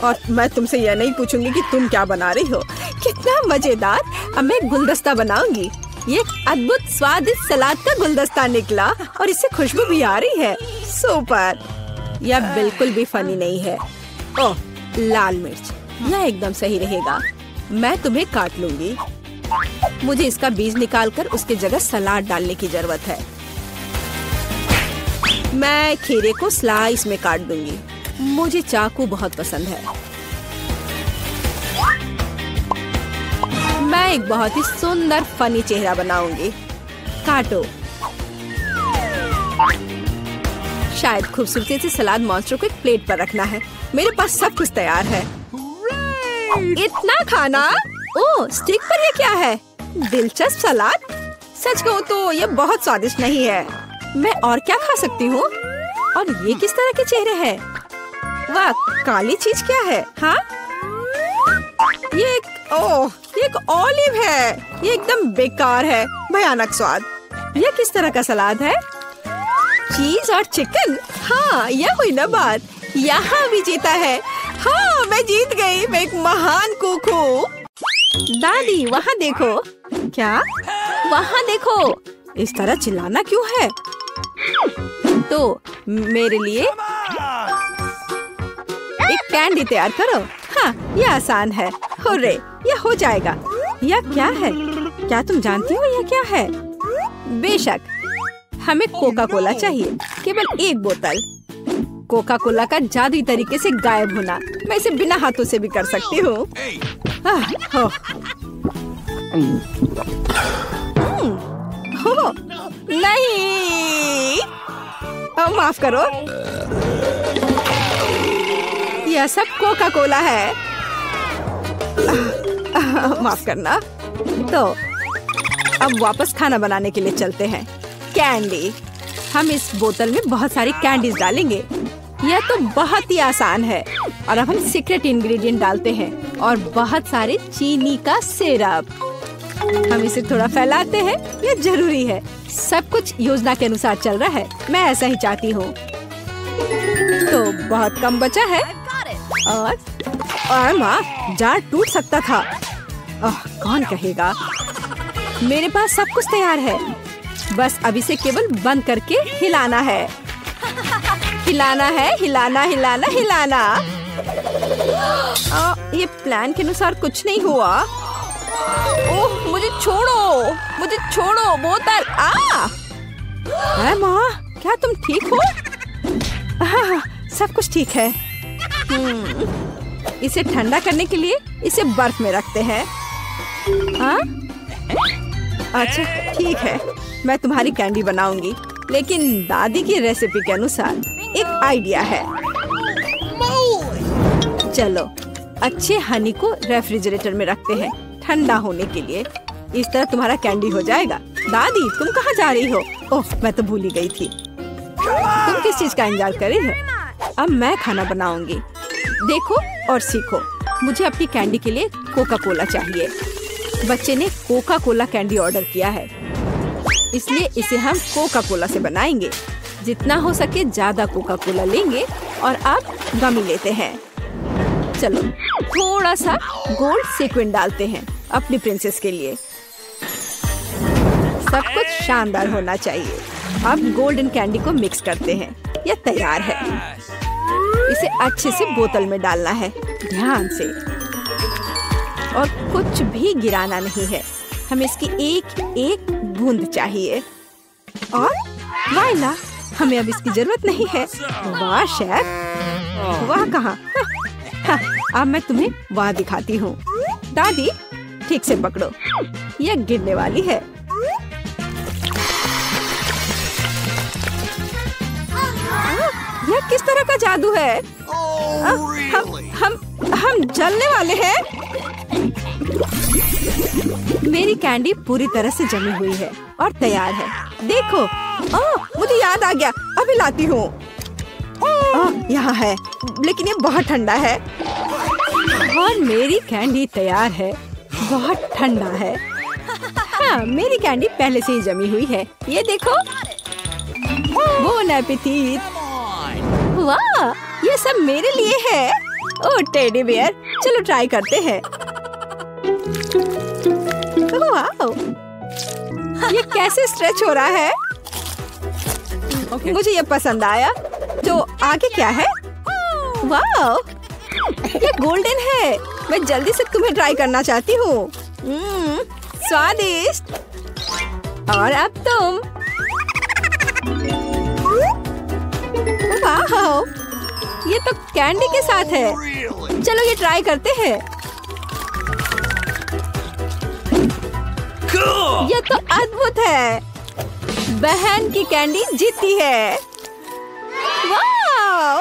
और मैं तुमसे यह नहीं पूछूंगी कि तुम क्या बना रही हो। कितना मजेदार। अब मैं गुलदस्ता बनाऊंगी। ये अद्भुत स्वादिष्ट सलाद का गुलदस्ता निकला और इससे खुशबू भी आ रही है। सुपर। यह बिल्कुल भी फनी नहीं है। ओह, लाल मिर्च, यह एकदम सही रहेगा। मैं तुम्हें काट लूंगी। मुझे इसका बीज निकालकर उसके जगह सलाद डालने की जरूरत है। मैं खीरे को स्लाइस में काट दूंगी। मुझे चाकू बहुत पसंद है। मैं एक बहुत ही सुंदर फनी चेहरा बनाऊंगी। काटो। शायद खूबसूरती से सलाद मॉन्स्टर को एक प्लेट पर रखना है। मेरे पास सब कुछ तैयार है। इतना खाना? ओह, स्टिक पर ये क्या है? दिलचस्प सलाद। सच कहूँ तो ये बहुत स्वादिष्ट नहीं है। मैं और क्या खा सकती हूँ? और ये किस तरह के चेहरे हैं? वाह, काली चीज क्या है? हाँ, ये एक ऑलिव है। ये एकदम बेकार है। भयानक स्वाद। ये किस तरह का सलाद है? चीज और चिकन। हाँ, यह हुई ना बात। यहाँ भी जीता है। हाँ, मैं जीत गई। मैं एक महान कुक हूँ। दादी, वहाँ देखो। क्या? वहाँ देखो। इस तरह चिल्लाना क्यों है? तो मेरे लिए एक कैंडी तैयार करो। हाँ, यह आसान है। हुर्रे, यह हो जाएगा। यह क्या है? क्या तुम जानती हो यह क्या है? बेशक, हमें कोका कोला चाहिए। केवल एक बोतल। कोका कोला का जादुई तरीके से गायब होना। मैं इसे बिना हाथों से भी कर सकती हूँ। नहीं, माफ करो। यह सब कोका कोला है। माफ करना। तो अब वापस खाना बनाने के लिए चलते हैं। कैंडी। हम इस बोतल में बहुत सारी कैंडीज डालेंगे। यह तो बहुत ही आसान है। और अब हम सीक्रेट इंग्रेडिएंट डालते हैं और बहुत सारे चीनी का सिरप। हम इसे थोड़ा फैलाते हैं। यह जरूरी है। सब कुछ योजना के अनुसार चल रहा है। मैं ऐसा ही चाहती हूँ। तो बहुत कम बचा है। और माँ, जार टूट सकता था। कौन कहेगा? मेरे पास सब कुछ तैयार है। बस अब इसे केवल बंद करके हिलाना है। हिलाना है, हिलाना हिलाना हिलाना। ये प्लान के अनुसार कुछ नहीं हुआ। ओह, मुझे छोड़ो, मुझे छोड़ो बोतल। माँ, क्या तुम ठीक हो? हाँ, सब कुछ ठीक है। इसे ठंडा करने के लिए इसे बर्फ में रखते हैं। हाँ? अच्छा, ठीक है। मैं तुम्हारी कैंडी बनाऊंगी, लेकिन दादी की रेसिपी के अनुसार। एक आइडिया है। चलो, अच्छे हनी को रेफ्रिजरेटर में रखते हैं ठंडा होने के लिए। इस तरह तुम्हारा कैंडी हो जाएगा। दादी तुम कहाँ जा रही हो? ओह मैं तो भूल ही गई थी। तुम किस चीज का इंतजार कर रही हो? अब मैं खाना बनाऊंगी। देखो और सीखो। मुझे अपनी कैंडी के लिए कोका कोला चाहिए। बच्चे ने कोका कोला कैंडी ऑर्डर किया है, इसलिए इसे हम कोका कोला से बनाएंगे। जितना हो सके ज्यादा कोका कोला लेंगे और अब गमी लेते हैं। चलो थोड़ा सा गोल्ड सीक्वेंस डालते हैं अपनी प्रिंसेस के लिए। सब कुछ शानदार होना चाहिए। अब गोल्डन कैंडी को मिक्स करते हैं। यह तैयार है। इसे अच्छे से बोतल में डालना है, ध्यान से, और कुछ भी गिराना नहीं है। हमें इसकी एक एक बूंद चाहिए। और वाइला, हमें अब इसकी जरूरत नहीं है। वाह शेफ, वाह कहाँ? अब मैं तुम्हें वाह दिखाती हूँ। दादी ठीक से पकड़ो, यह गिरने वाली है। यह किस तरह का जादू है? हम जलने वाले हैं। मेरी कैंडी पूरी तरह से जमी हुई है और तैयार है। देखो, मुझे याद आ गया, अभी लाती हूँ। यहाँ है, लेकिन ये बहुत ठंडा है। और मेरी कैंडी तैयार है। बहुत ठंडा है। हाँ, मेरी कैंडी पहले से ही जमी हुई है। ये देखो। Bone appétit. वाह, ये सब मेरे लिए है। ओह टेडी बियर, चलो ट्राई करते हैं। वाह, ये कैसे स्ट्रेच हो रहा है? मुझे ये पसंद आया। तो आगे क्या है? वाह, ये गोल्डन है। मैं जल्दी से तुम्हें ट्राई करना चाहती हूँ। स्वादिष्ट। और अब तुम। वाह, ये तो कैंडी के साथ है। चलो ये ट्राई करते हैं। ये तो अद्भुत है। बहन की कैंडी जीती है। वाह!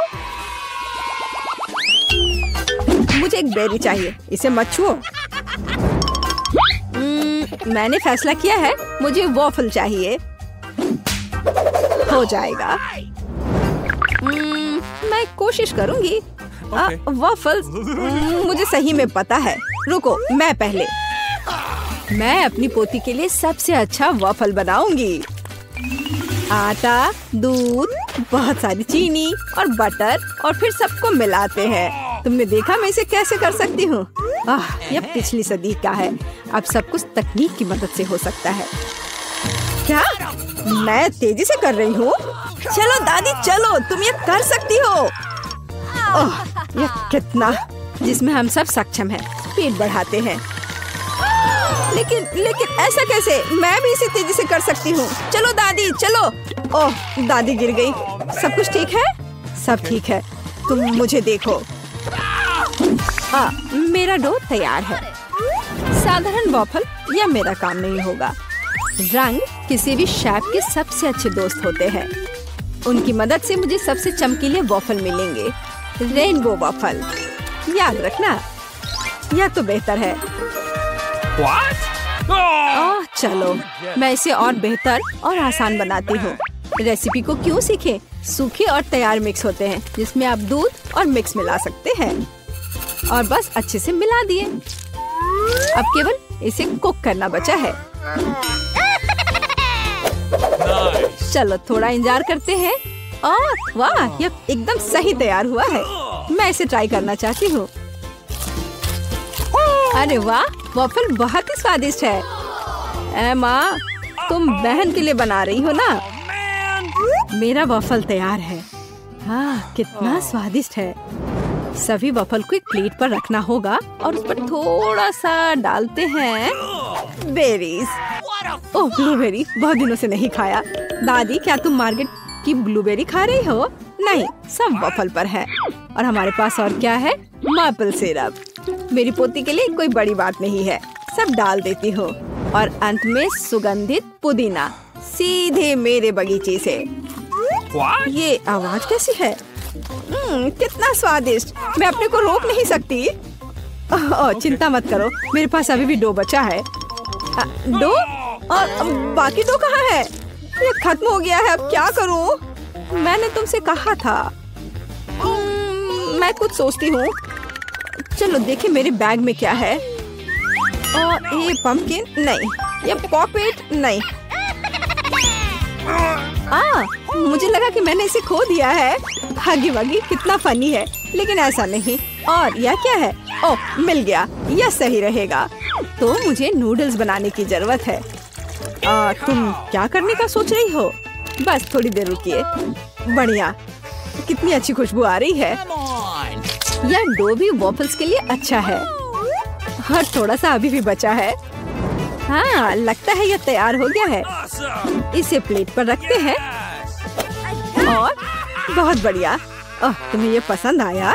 मुझे एक बेरी चाहिए, इसे मत छुओ। मैंने फैसला किया है, मुझे वॉफल चाहिए। हो जाएगा। मैं कोशिश करूंगी। वॉफल्स मुझे सही में पता है। रुको, मैं पहले। मैं अपनी पोती के लिए सबसे अच्छा वॉफल बनाऊंगी। आटा, दूध, बहुत सारी चीनी और बटर, और फिर सबको मिलाते हैं। तुमने देखा मैं इसे कैसे कर सकती हूँ? यह पिछली सदी का है। अब सब कुछ तकनीक की मदद से हो सकता है। क्या मैं तेजी से कर रही हूँ? चलो दादी चलो, तुम ये कर सकती हो। यह कितना, जिसमें हम सब सक्षम हैं। स्पीड बढ़ाते हैं। लेकिन ऐसा कैसे? मैं भी इसे तेजी से कर सकती हूँ। चलो दादी चलो। ओह दादी गिर गई। सब कुछ ठीक है? सब ठीक है। तुम मुझे देखो। मेरा डो तैयार है। साधारण वॉफल या मेरा काम नहीं होगा। रंग किसी भी शेफ के सबसे अच्छे दोस्त होते हैं। उनकी मदद से मुझे सबसे चमकीले वॉफल मिलेंगे। रेनबो वॉफल, याद रखना। यह तो बेहतर है। चलो मैं इसे और बेहतर और आसान बनाती हूँ। रेसिपी को क्यों सीखें? सूखे और तैयार मिक्स होते हैं, जिसमें आप दूध और मिक्स मिला सकते हैं। और बस अच्छे से मिला दिए। अब केवल इसे कुक करना बचा है। चलो थोड़ा इंतजार करते हैं। वाह, यह एकदम सही तैयार हुआ है। मैं इसे ट्राई करना चाहती हूँ। अरे वाह, वॉफल बहुत ही स्वादिष्ट है। माँ, तुम बहन के लिए बना रही हो ना? मेरा वॉफल तैयार है। कितना स्वादिष्ट है। सभी वॉफल को एक प्लेट पर रखना होगा और उस पर थोड़ा सा डालते हैं बेरीज। ओह ब्लूबेरी, बहुत दिनों से नहीं खाया। दादी, क्या तुम मार्केट की ब्लूबेरी खा रही हो? नहीं, सब वॉफल पर है। और हमारे पास और क्या है? Maple syrup. मेरी पोती के लिए कोई बड़ी बात नहीं है, सब डाल देती हूँ। और अंत में सुगंधित पुदीना, सीधे मेरे बगीचे से। ये आवाज कैसी है? कितना स्वादिष्ट। मैं अपने को रोक नहीं सकती। चिंता मत करो, मेरे पास अभी भी डो बचा है। डो? और बाकी दो कहाँ है? ये खत्म हो गया है, अब क्या करूं? मैंने तुमसे कहा था। मैं कुछ सोचती हूँ। चलो देखें मेरे बैग में क्या है। और ये पंपकिन नहीं, ये पॉपेट नहीं। मुझे लगा कि मैंने इसे खो दिया है। भागी भागी कितना फनी है, लेकिन ऐसा नहीं। और यह क्या है? ओह, मिल गया, यह सही रहेगा। तो मुझे नूडल्स बनाने की जरूरत है। तुम क्या करने का सोच रही हो? बस थोड़ी देर रुकिए। बढ़िया, कितनी अच्छी खुशबू आ रही है। यह डो भी वॉफल्स के लिए अच्छा है। और थोड़ा सा अभी भी बचा है। हाँ, लगता है यह तैयार हो गया है। इसे प्लेट पर रखते हैं। और बहुत बढ़िया। तुम्हें ये पसंद आया?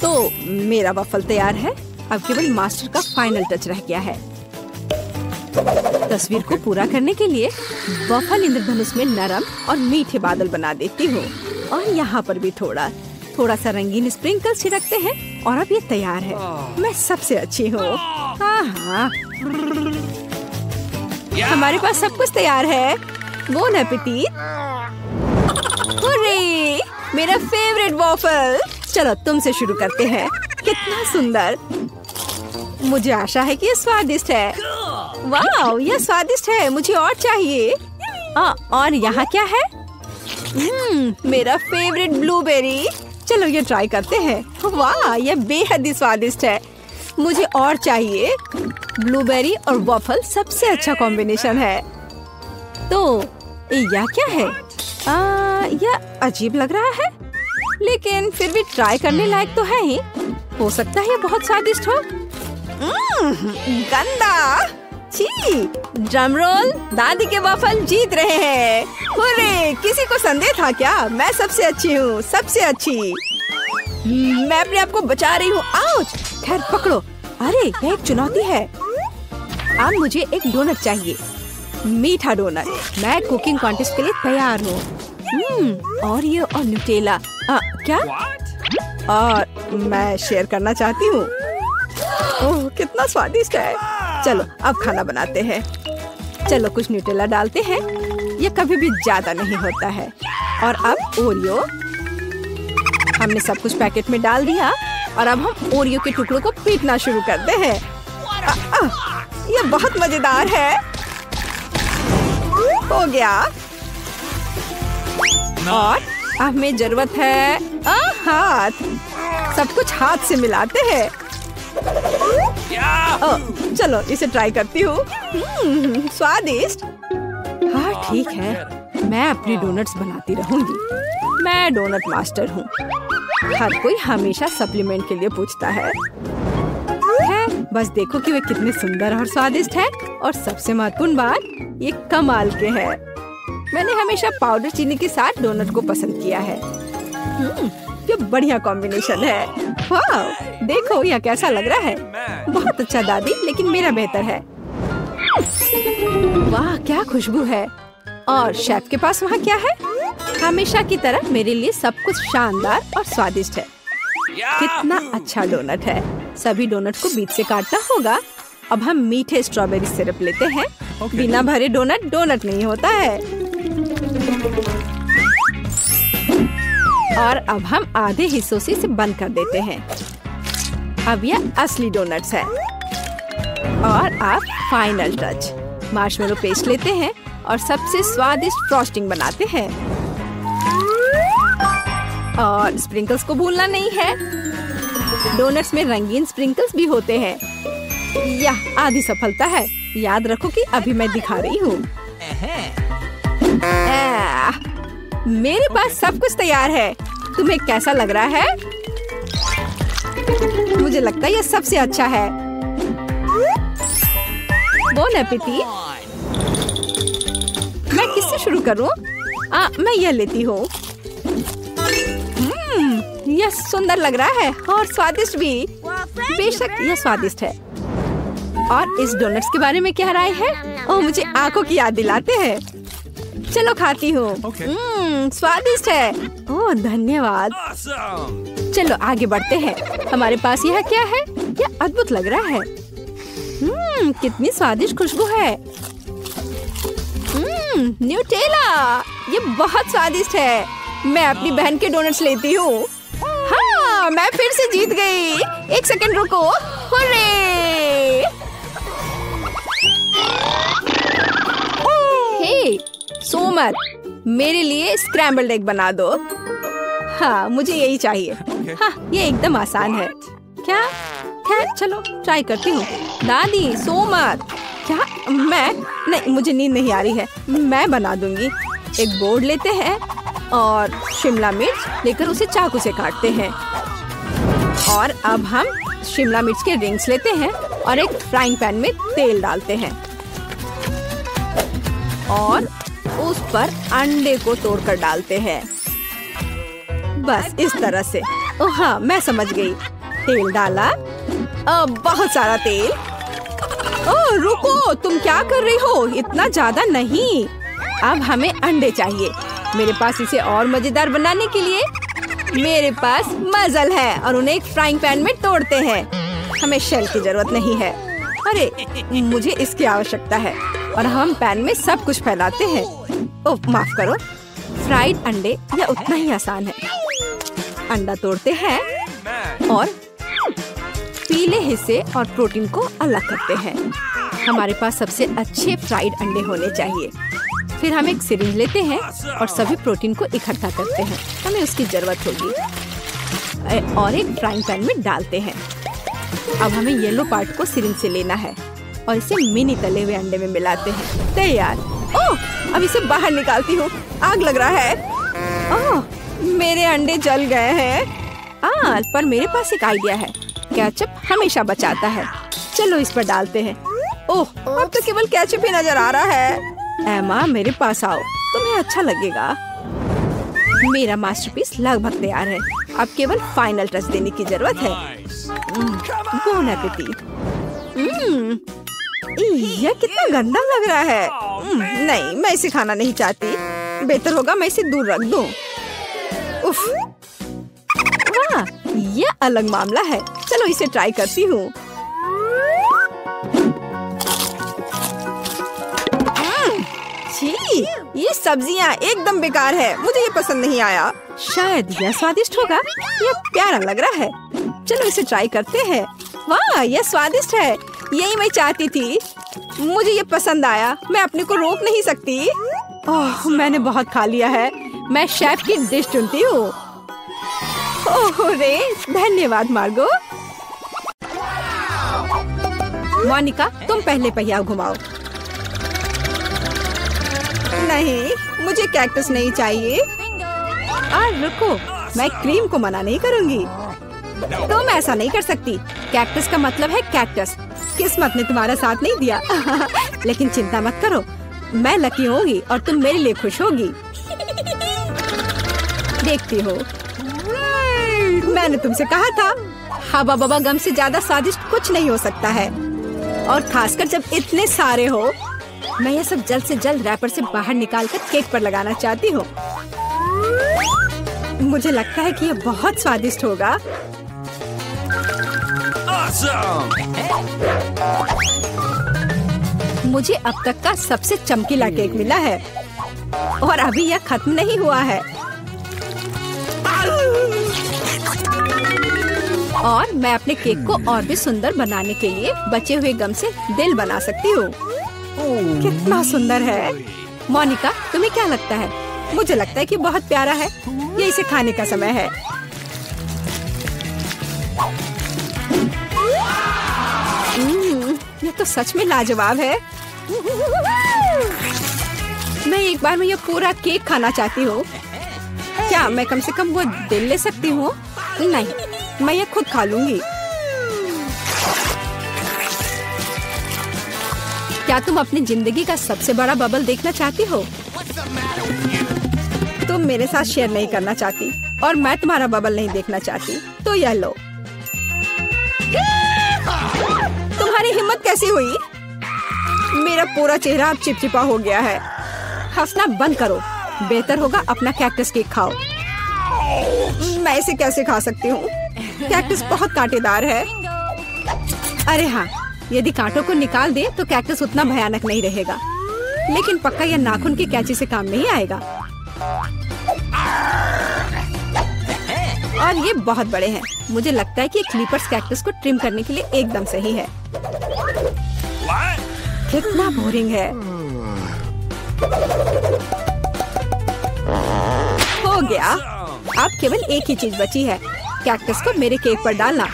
तो मेरा वॉफल तैयार है। अब केवल मास्टर का फाइनल टच रह गया है। तस्वीर को पूरा करने के लिए वॉफल इंद्रधनुष में नरम और मीठे बादल बना देती हूँ। और यहाँ पर भी थोड़ा सा रंगीन स्प्रिंकल्स छिड़कते हैं। और अब ये तैयार है। मैं सबसे अच्छी हूँ। हाँ, हमारे पास सब कुछ तैयार है। Bone appétit. हुर्रे, मेरा फेवरेट वॉफल। चलो तुमसे शुरू करते हैं। कितना सुंदर। मुझे आशा है कि ये स्वादिष्ट है। वाह, यह स्वादिष्ट है। मुझे और चाहिए। और यहाँ क्या है? मेरा फेवरेट ब्लूबेरी। चलो ये ट्राई करते हैं। वाह, यह बेहद ही स्वादिष्ट है। मुझे और चाहिए। ब्लूबेरी और वॉफल सबसे अच्छा कॉम्बिनेशन है। तो यह क्या है? यह अजीब लग रहा है, लेकिन फिर भी ट्राई करने लायक तो है ही। हो सकता है ये बहुत स्वादिष्ट हो। गंदा। छी, ड्रम रोल। दादी के वॉफल जीत रहे हैं। हुर्रे, किसी को संदेह था क्या? मैं सबसे अच्छी हूँ, सबसे अच्छी। मैं अपने आप को बचा रही हूँ। आउच! खैर पकड़ो। अरे, यह एक चुनौती है। अब मुझे एक डोनट चाहिए, मीठा डोनट। मैं कुकिंग कॉन्टेस्ट के लिए तैयार हूँ। और ये और न्यूटेला। क्या? और मैं शेयर करना चाहती हूँ। ओह, कितना स्वादिष्ट है। चलो अब खाना बनाते हैं। चलो कुछ न्यूटेला डालते हैं। ये कभी भी ज्यादा नहीं होता है। और अब ओरियो। हमने सब कुछ पैकेट में डाल दिया। और अब हम ओरियो के टुकड़ों को पीटना शुरू करते हैं। ये बहुत मजेदार है। हो गया। और अब हमें जरूरत है हाथ। सब कुछ हाथ से मिलाते हैं। चलो इसे ट्राई करती हूँ। स्वादिष्ट। हाँ ठीक है, मैं अपनी डोनट्स बनाती रहूंगी। मैं डोनट मास्टर हूँ। हर कोई हमेशा सप्लीमेंट के लिए पूछता है। बस देखो कि वे कितने सुंदर और स्वादिष्ट है। और सबसे महत्वपूर्ण बात, ये कमाल के हैं। मैंने हमेशा पाउडर चीनी के साथ डोनट को पसंद किया है। ये बढ़िया कॉम्बिनेशन है। वाह, देखो यह कैसा लग रहा है। बहुत अच्छा दादी, लेकिन मेरा बेहतर है। वाह, क्या खुशबू है। और शेफ के पास वहाँ क्या है? हमेशा की तरह मेरे लिए सब कुछ शानदार और स्वादिष्ट है। कितना अच्छा डोनट है। सभी डोनट को बीच से काटना होगा। अब हम मीठे स्ट्रॉबेरी सिरप लेते हैं। बिना भरे डोनट डोनट नहीं होता है। और अब हम आधे हिस्सों से इसे बंद कर देते हैं। अब यह असली डोनट्स है। और अब फाइनल टच, मार्शमेलो पेस्ट लेते हैं और सबसे स्वादिष्ट फ्रॉस्टिंग बनाते हैं। और स्प्रिंकल्स को भूलना नहीं है। डोनट्स में रंगीन स्प्रिंकल्स भी होते हैं। यह आधी सफलता है। याद रखो कि अभी मैं दिखा रही हूँ। मेरे पास सब कुछ तैयार है। तुम्हें कैसा लग रहा है? मुझे लगता है यह सबसे अच्छा है। Bone appétit. मैं किससे शुरू करूं? मैं यह लेती हूँ। यह सुंदर लग रहा है और स्वादिष्ट भी। बेशक यह स्वादिष्ट है। और इस डोनट्स के बारे में क्या राय है? ओह, मुझे आंखों की याद दिलाते हैं। चलो खाती हूँ। स्वादिष्ट है। ओह धन्यवाद। चलो आगे बढ़ते हैं। हमारे पास यह क्या है? यह अद्भुत लग रहा है। कितनी स्वादिष्ट खुशबू है। न्यूटेला, ये बहुत स्वादिष्ट है। मैं अपनी बहन के डोनट्स लेती हूँ। हाँ, मैं फिर से जीत गई। 1 सेकंड रुको। हुर्रे! हे, सोमर, मेरे लिए स्क्रैम्बल्ड एग बना दो। हाँ, मुझे यही चाहिए। हाँ, ये एकदम आसान है। क्या? खैर, चलो ट्राई करती हूँ। दादी, सोमर, क्या? मैं नहीं, मुझे नींद नहीं आ रही है। मैं बना दूंगी। एक बोर्ड लेते हैं और शिमला मिर्च लेकर उसे चाकू से काटते हैं। और अब हम शिमला मिर्च के रिंग्स लेते हैं और एक फ्राइंग पैन में तेल डालते हैं और उस पर अंडे को तोड़कर डालते हैं। बस इस तरह से। ओह हाँ, मैं समझ गई। तेल डाला, बहुत सारा तेल। ओह रुको, तुम क्या कर रही हो? इतना ज्यादा नहीं। अब हमें अंडे चाहिए। मेरे पास इसे और मजेदार बनाने के लिए मेरे पास मजल है और उन्हें एक फ्राइंग पैन में तोड़ते हैं। हमें शेल की जरूरत नहीं है। अरे, मुझे इसकी आवश्यकता है। और हम पैन में सब कुछ फैलाते हैं। ओह माफ करो। फ्राइड अंडे यह उतना ही आसान है। अंडा तोड़ते हैं और पीले हिस्से और प्रोटीन को अलग करते हैं। हमारे पास सबसे अच्छे फ्राइड अंडे होने चाहिए। फिर हम एक सिरिंज लेते हैं और सभी प्रोटीन को इकट्ठा करते हैं। हमें उसकी जरूरत होगी और एक फ्राइंग पैन में डालते हैं। अब हमें येलो पार्ट को सिरिंज से लेना है और इसे मिनी तले हुए अंडे में मिलाते हैं। तैयार। ओह, अब इसे बाहर निकालती हूँ। आग लग रहा है। ओह, मेरे अंडे जल गए हैं। पर मेरे पास एक आइडिया है। केचप हमेशा बचाता है। चलो इस पर डालते हैं। ओह, अब तो केवल केचप ही नजर आ रहा है। एमा, मेरे पास आओ, तुम्हें अच्छा लगेगा। मेरा मास्टरपीस लगभग तैयार है। अब केवल फाइनल टच देने की जरूरत है। Bone appétit. यह कितना गंदा लग रहा है। नहीं, मैं इसे खाना नहीं चाहती। बेहतर होगा मैं इसे दूर रख दूं। उफ, वाह, यह अलग मामला है। चलो इसे ट्राई करती हूँ। ये सब्जियाँ एकदम बेकार है। मुझे ये पसंद नहीं आया। शायद यह स्वादिष्ट होगा। यह प्यारा लग रहा है। चलो इसे ट्राई करते हैं। वाह, यह स्वादिष्ट है। यही मैं चाहती थी। मुझे ये पसंद आया। मैं अपने को रोक नहीं सकती। ओह, मैंने बहुत खा लिया है। मैं शेफ की डिश चुनती हूँ। ओह रे, धन्यवाद मार्गो। मोनिका, तुम पहले पहिया घुमाओ। नहीं, मुझे कैक्टस नहीं चाहिए। रुको, मैं क्रीम को मना नहीं करूंगी। तुम ऐसा नहीं कर सकती। कैक्टस का मतलब है कैक्टस। किस्मत ने तुम्हारा साथ नहीं दिया। लेकिन चिंता मत करो, मैं लकी होगी और तुम मेरे लिए खुश होगी। देखती हो, मैंने तुमसे कहा था। हवा बबा गम से ज्यादा स्वादिष्ट कुछ नहीं हो सकता है। और खासकर जब इतने सारे हो। मैं ये सब जल्द से जल्द रैपर से बाहर निकालकर केक पर लगाना चाहती हूँ। मुझे लगता है कि ये बहुत स्वादिष्ट होगा। मुझे अब तक का सबसे चमकीला केक मिला है और अभी यह खत्म नहीं हुआ है। और मैं अपने केक को और भी सुंदर बनाने के लिए बचे हुए गम से दिल बना सकती हूँ। कितना सुंदर है। मोनिका, तुम्हें क्या लगता है? मुझे लगता है कि बहुत प्यारा है। ये इसे खाने का समय है। ये तो सच में लाजवाब है। मैं एक बार में ये पूरा केक खाना चाहती हूँ। क्या मैं कम से कम वो दिल ले सकती हूँ? नहीं, मैं ये खुद खा लूंगी। क्या तुम अपनी जिंदगी का सबसे बड़ा बबल देखना चाहती हो? तुम मेरे साथ शेयर नहीं करना चाहती और मैं तुम्हारा बबल नहीं देखना चाहती, तो यह लो। तुम्हारी हिम्मत कैसी हुई? मेरा पूरा चेहरा अब चिपचिपा हो गया है। हंसना बंद करो। बेहतर होगा अपना कैक्टस केक खाओ। मैं इसे कैसे खा सकती हूँ? कैक्टस बहुत कांटेदार है। अरे हाँ, यदि कांटों को निकाल दे तो कैक्टस उतना भयानक नहीं रहेगा, लेकिन पक्का यह नाखून की कैंची से काम नहीं आएगा। और ये बहुत बड़े हैं। मुझे लगता है कि क्लिपर्स कैक्टस को ट्रिम करने के लिए एकदम सही है। कितना बोरिंग है। हो गया। अब केवल एक ही चीज बची है, कैक्टस को मेरे केक पर डालना।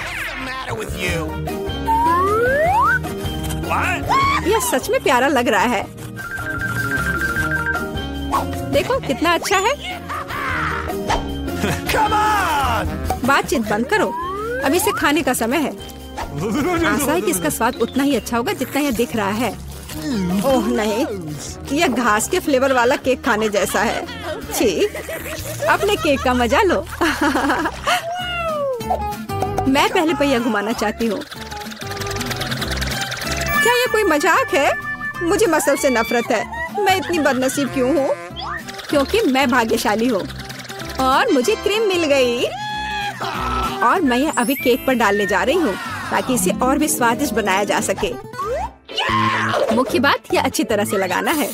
यह सच में प्यारा लग रहा है। देखो कितना अच्छा है। बातचीत बंद करो, अभी से खाने का समय है। आशा है कि इसका स्वाद उतना ही अच्छा होगा जितना यह दिख रहा है। ओह नहीं, यह घास के फ्लेवर वाला केक खाने जैसा है। छी, अपने केक का मजा लो। मैं पहले पहिया घुमाना चाहती हूँ। क्या ये कोई मजाक है? मुझे मसल से नफरत है। मैं इतनी बदनसीब क्यों हूँ? क्योंकि मैं भाग्यशाली हूँ और मुझे क्रीम मिल गई। और मैं यह अभी केक पर डालने जा रही हूँ ताकि इसे और भी स्वादिष्ट बनाया जा सके। मुख्य बात यह अच्छी तरह से लगाना है।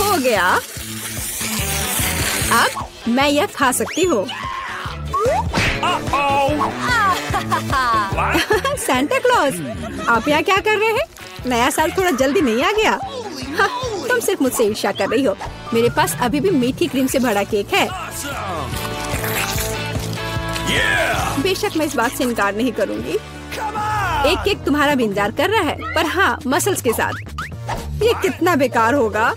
हो गया। अब मैं यह खा सकती हूँ। सांता क्लॉज, आप यहाँ क्या कर रहे हैं? नया साल थोड़ा जल्दी नहीं आ गया? हाँ, तुम सिर्फ मुझसे ईर्ष्या कर रही हो। मेरे पास अभी भी मीठी क्रीम से भरा केक है। बेशक मैं इस बात से इनकार नहीं करूंगी। एक केक तुम्हारा भी इंतजार कर रहा है, पर हाँ, मसल्स के साथ। ये कितना बेकार होगा।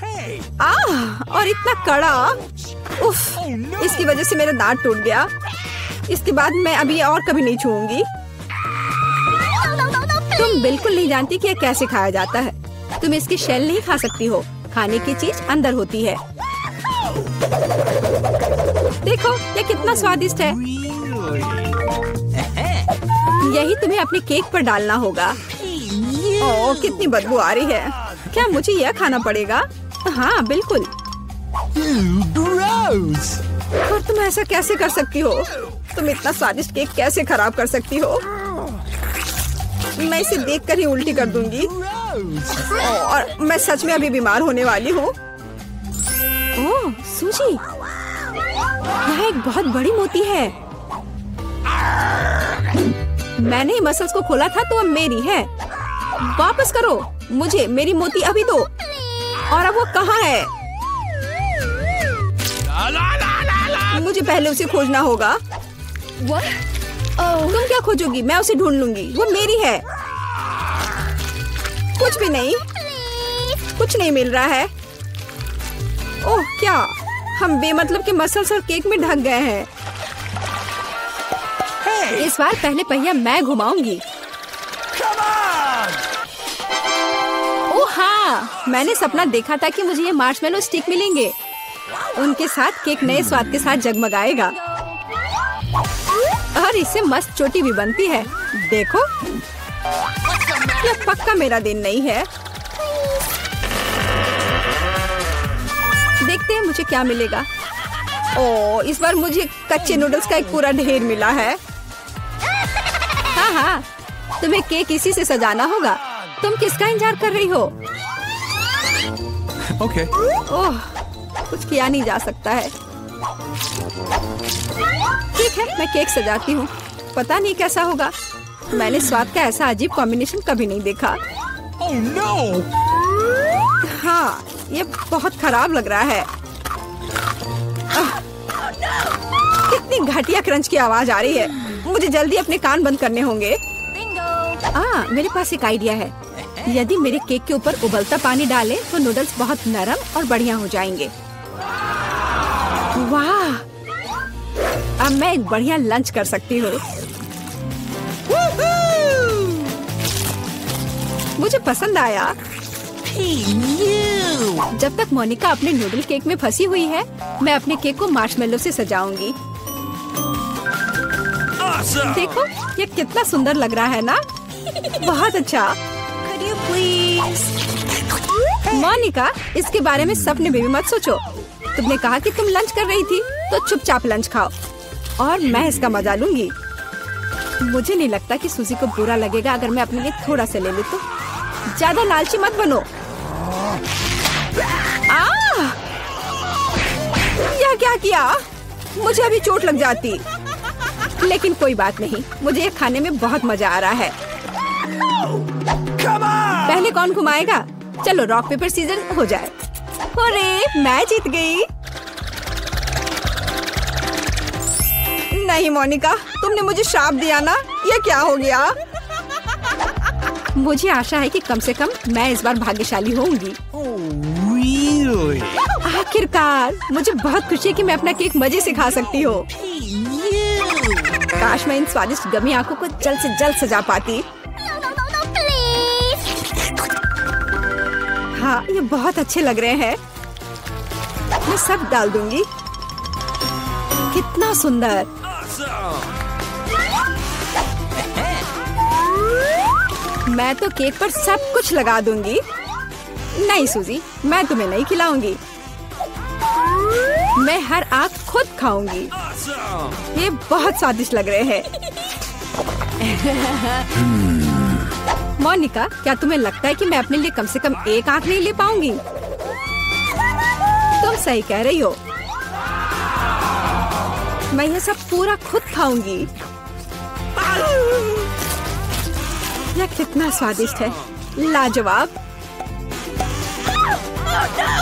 और इतना कड़ा। उफ, इसकी वजह से मेरा दांत टूट गया। इसके बाद मैं अभी ये और कभी नहीं छूऊंगी। तुम बिल्कुल नहीं जानती कि यह कैसे खाया जाता है। तुम इसकी शेल नहीं खा सकती हो। खाने की चीज अंदर होती है। देखो यह कितना स्वादिष्ट है। यही तुम्हें अपने केक पर डालना होगा। ओह, कितनी बदबू आ रही है। क्या मुझे यह खाना पड़ेगा? हाँ बिल्कुल। और तुम ऐसा कैसे कर सकती हो? तुम इतना स्वादिष्ट केक कैसे खराब कर सकती हो? मैं इसे देखकर ही उल्टी कर दूंगी। और मैं सच में अभी बीमार होने वाली हूँ। ओह सूजी, यह एक बहुत बड़ी मोती है। मैंने मसल्स को खोला था तो अब मेरी है। वापस करो मुझे मेरी मोती अभी दो। और अब वो कहाँ है? मुझे पहले उसे खोजना होगा। तुम क्या खोजोगी? मैं उसे ढूंढ लूंगी। वो मेरी है। कुछ भी नहीं, कुछ नहीं मिल रहा है। ओह क्या, हम बेमतलब के मसल्स और केक में ढक गए हैं। इस बार पहले पहिया मैं घुमाऊंगी। ओह हाँ, मैंने सपना देखा था कि मुझे ये मार्शमेलो स्टिक मिलेंगे। उनके साथ केक नए स्वाद के साथ जगमगाएगा और इससे मस्त चोटी भी बनती है। देखो, यह पक्का मेरा दिन नहीं है। देखते हैं मुझे क्या मिलेगा। ओह, इस बार मुझे कच्चे नूडल्स का एक पूरा ढेर मिला है। हाँ हाँ, तुम्हें केक इसी से सजाना होगा। तुम किसका इंतजार कर रही हो? Okay. ओह, कुछ किया नहीं जा सकता है। ठीक है, मैं केक सजाती हूँ। पता नहीं कैसा होगा। मैंने स्वाद का ऐसा अजीब कॉम्बिनेशन कभी नहीं देखा। Oh no! हाँ, ये बहुत खराब लग रहा है। कितनी घटिया क्रंच की आवाज आ रही है। मुझे जल्दी अपने कान बंद करने होंगे। मेरे पास एक आइडिया है। यदि मेरे केक के ऊपर उबलता पानी डालें तो नूडल्स बहुत नरम और बढ़िया हो जाएंगे। वाह! अब मैं एक बढ़िया लंच कर सकती हूँ। मुझे पसंद आया। जब तक मोनिका अपने नूडल केक में फंसी हुई है, मैं अपने केक को मार्शमेलो से सजाऊंगी। देखो, ये कितना सुंदर लग रहा है ना? बहुत अच्छा। मोनिका, इसके बारे में सपने में भी मत सोचो। तुमने कहा कि तुम लंच कर रही थी, तो चुपचाप लंच खाओ और मैं इसका मजा लूंगी। मुझे नहीं लगता कि सूजी को बुरा लगेगा अगर मैं अपने लिए थोड़ा सा ले लूं तो। ज्यादा लालची मत बनो। यह क्या किया? मुझे अभी चोट लग जाती। लेकिन कोई बात नहीं, मुझे ये खाने में बहुत मजा आ रहा है। पहले कौन घुमाएगा? चलो रॉक पेपर सीजर हो जाए। अरे मैं जीत गई। नहीं मोनिका, तुमने मुझे श्राप दिया ना। ये क्या हो गया? मुझे आशा है कि कम से कम मैं इस बार भाग्यशाली होंगी। Really? आखिरकार मुझे बहुत खुशी है कि मैं अपना केक मजे से खा सकती हूँ। काश मैं इन स्वादिष्ट गमी आंखों को जल्द से जल्द सजा पाती। हाँ, ये बहुत अच्छे लग रहे हैं। मैं सब डाल दूंगी। कितना सुंदर। मैं तो केक पर सब कुछ लगा दूंगी। नहीं सूजी, मैं तुम्हें नहीं खिलाऊंगी। मैं हर आंख खुद खाऊंगी। ये बहुत स्वादिष्ट लग रहे हैं। मोनिका, क्या तुम्हें लगता है कि मैं अपने लिए कम से कम एक आंख नहीं ले पाऊंगी? तुम सही कह रही हो। मैं ये सब पूरा खुद खाऊंगी। यह कितना स्वादिष्ट है, लाजवाब।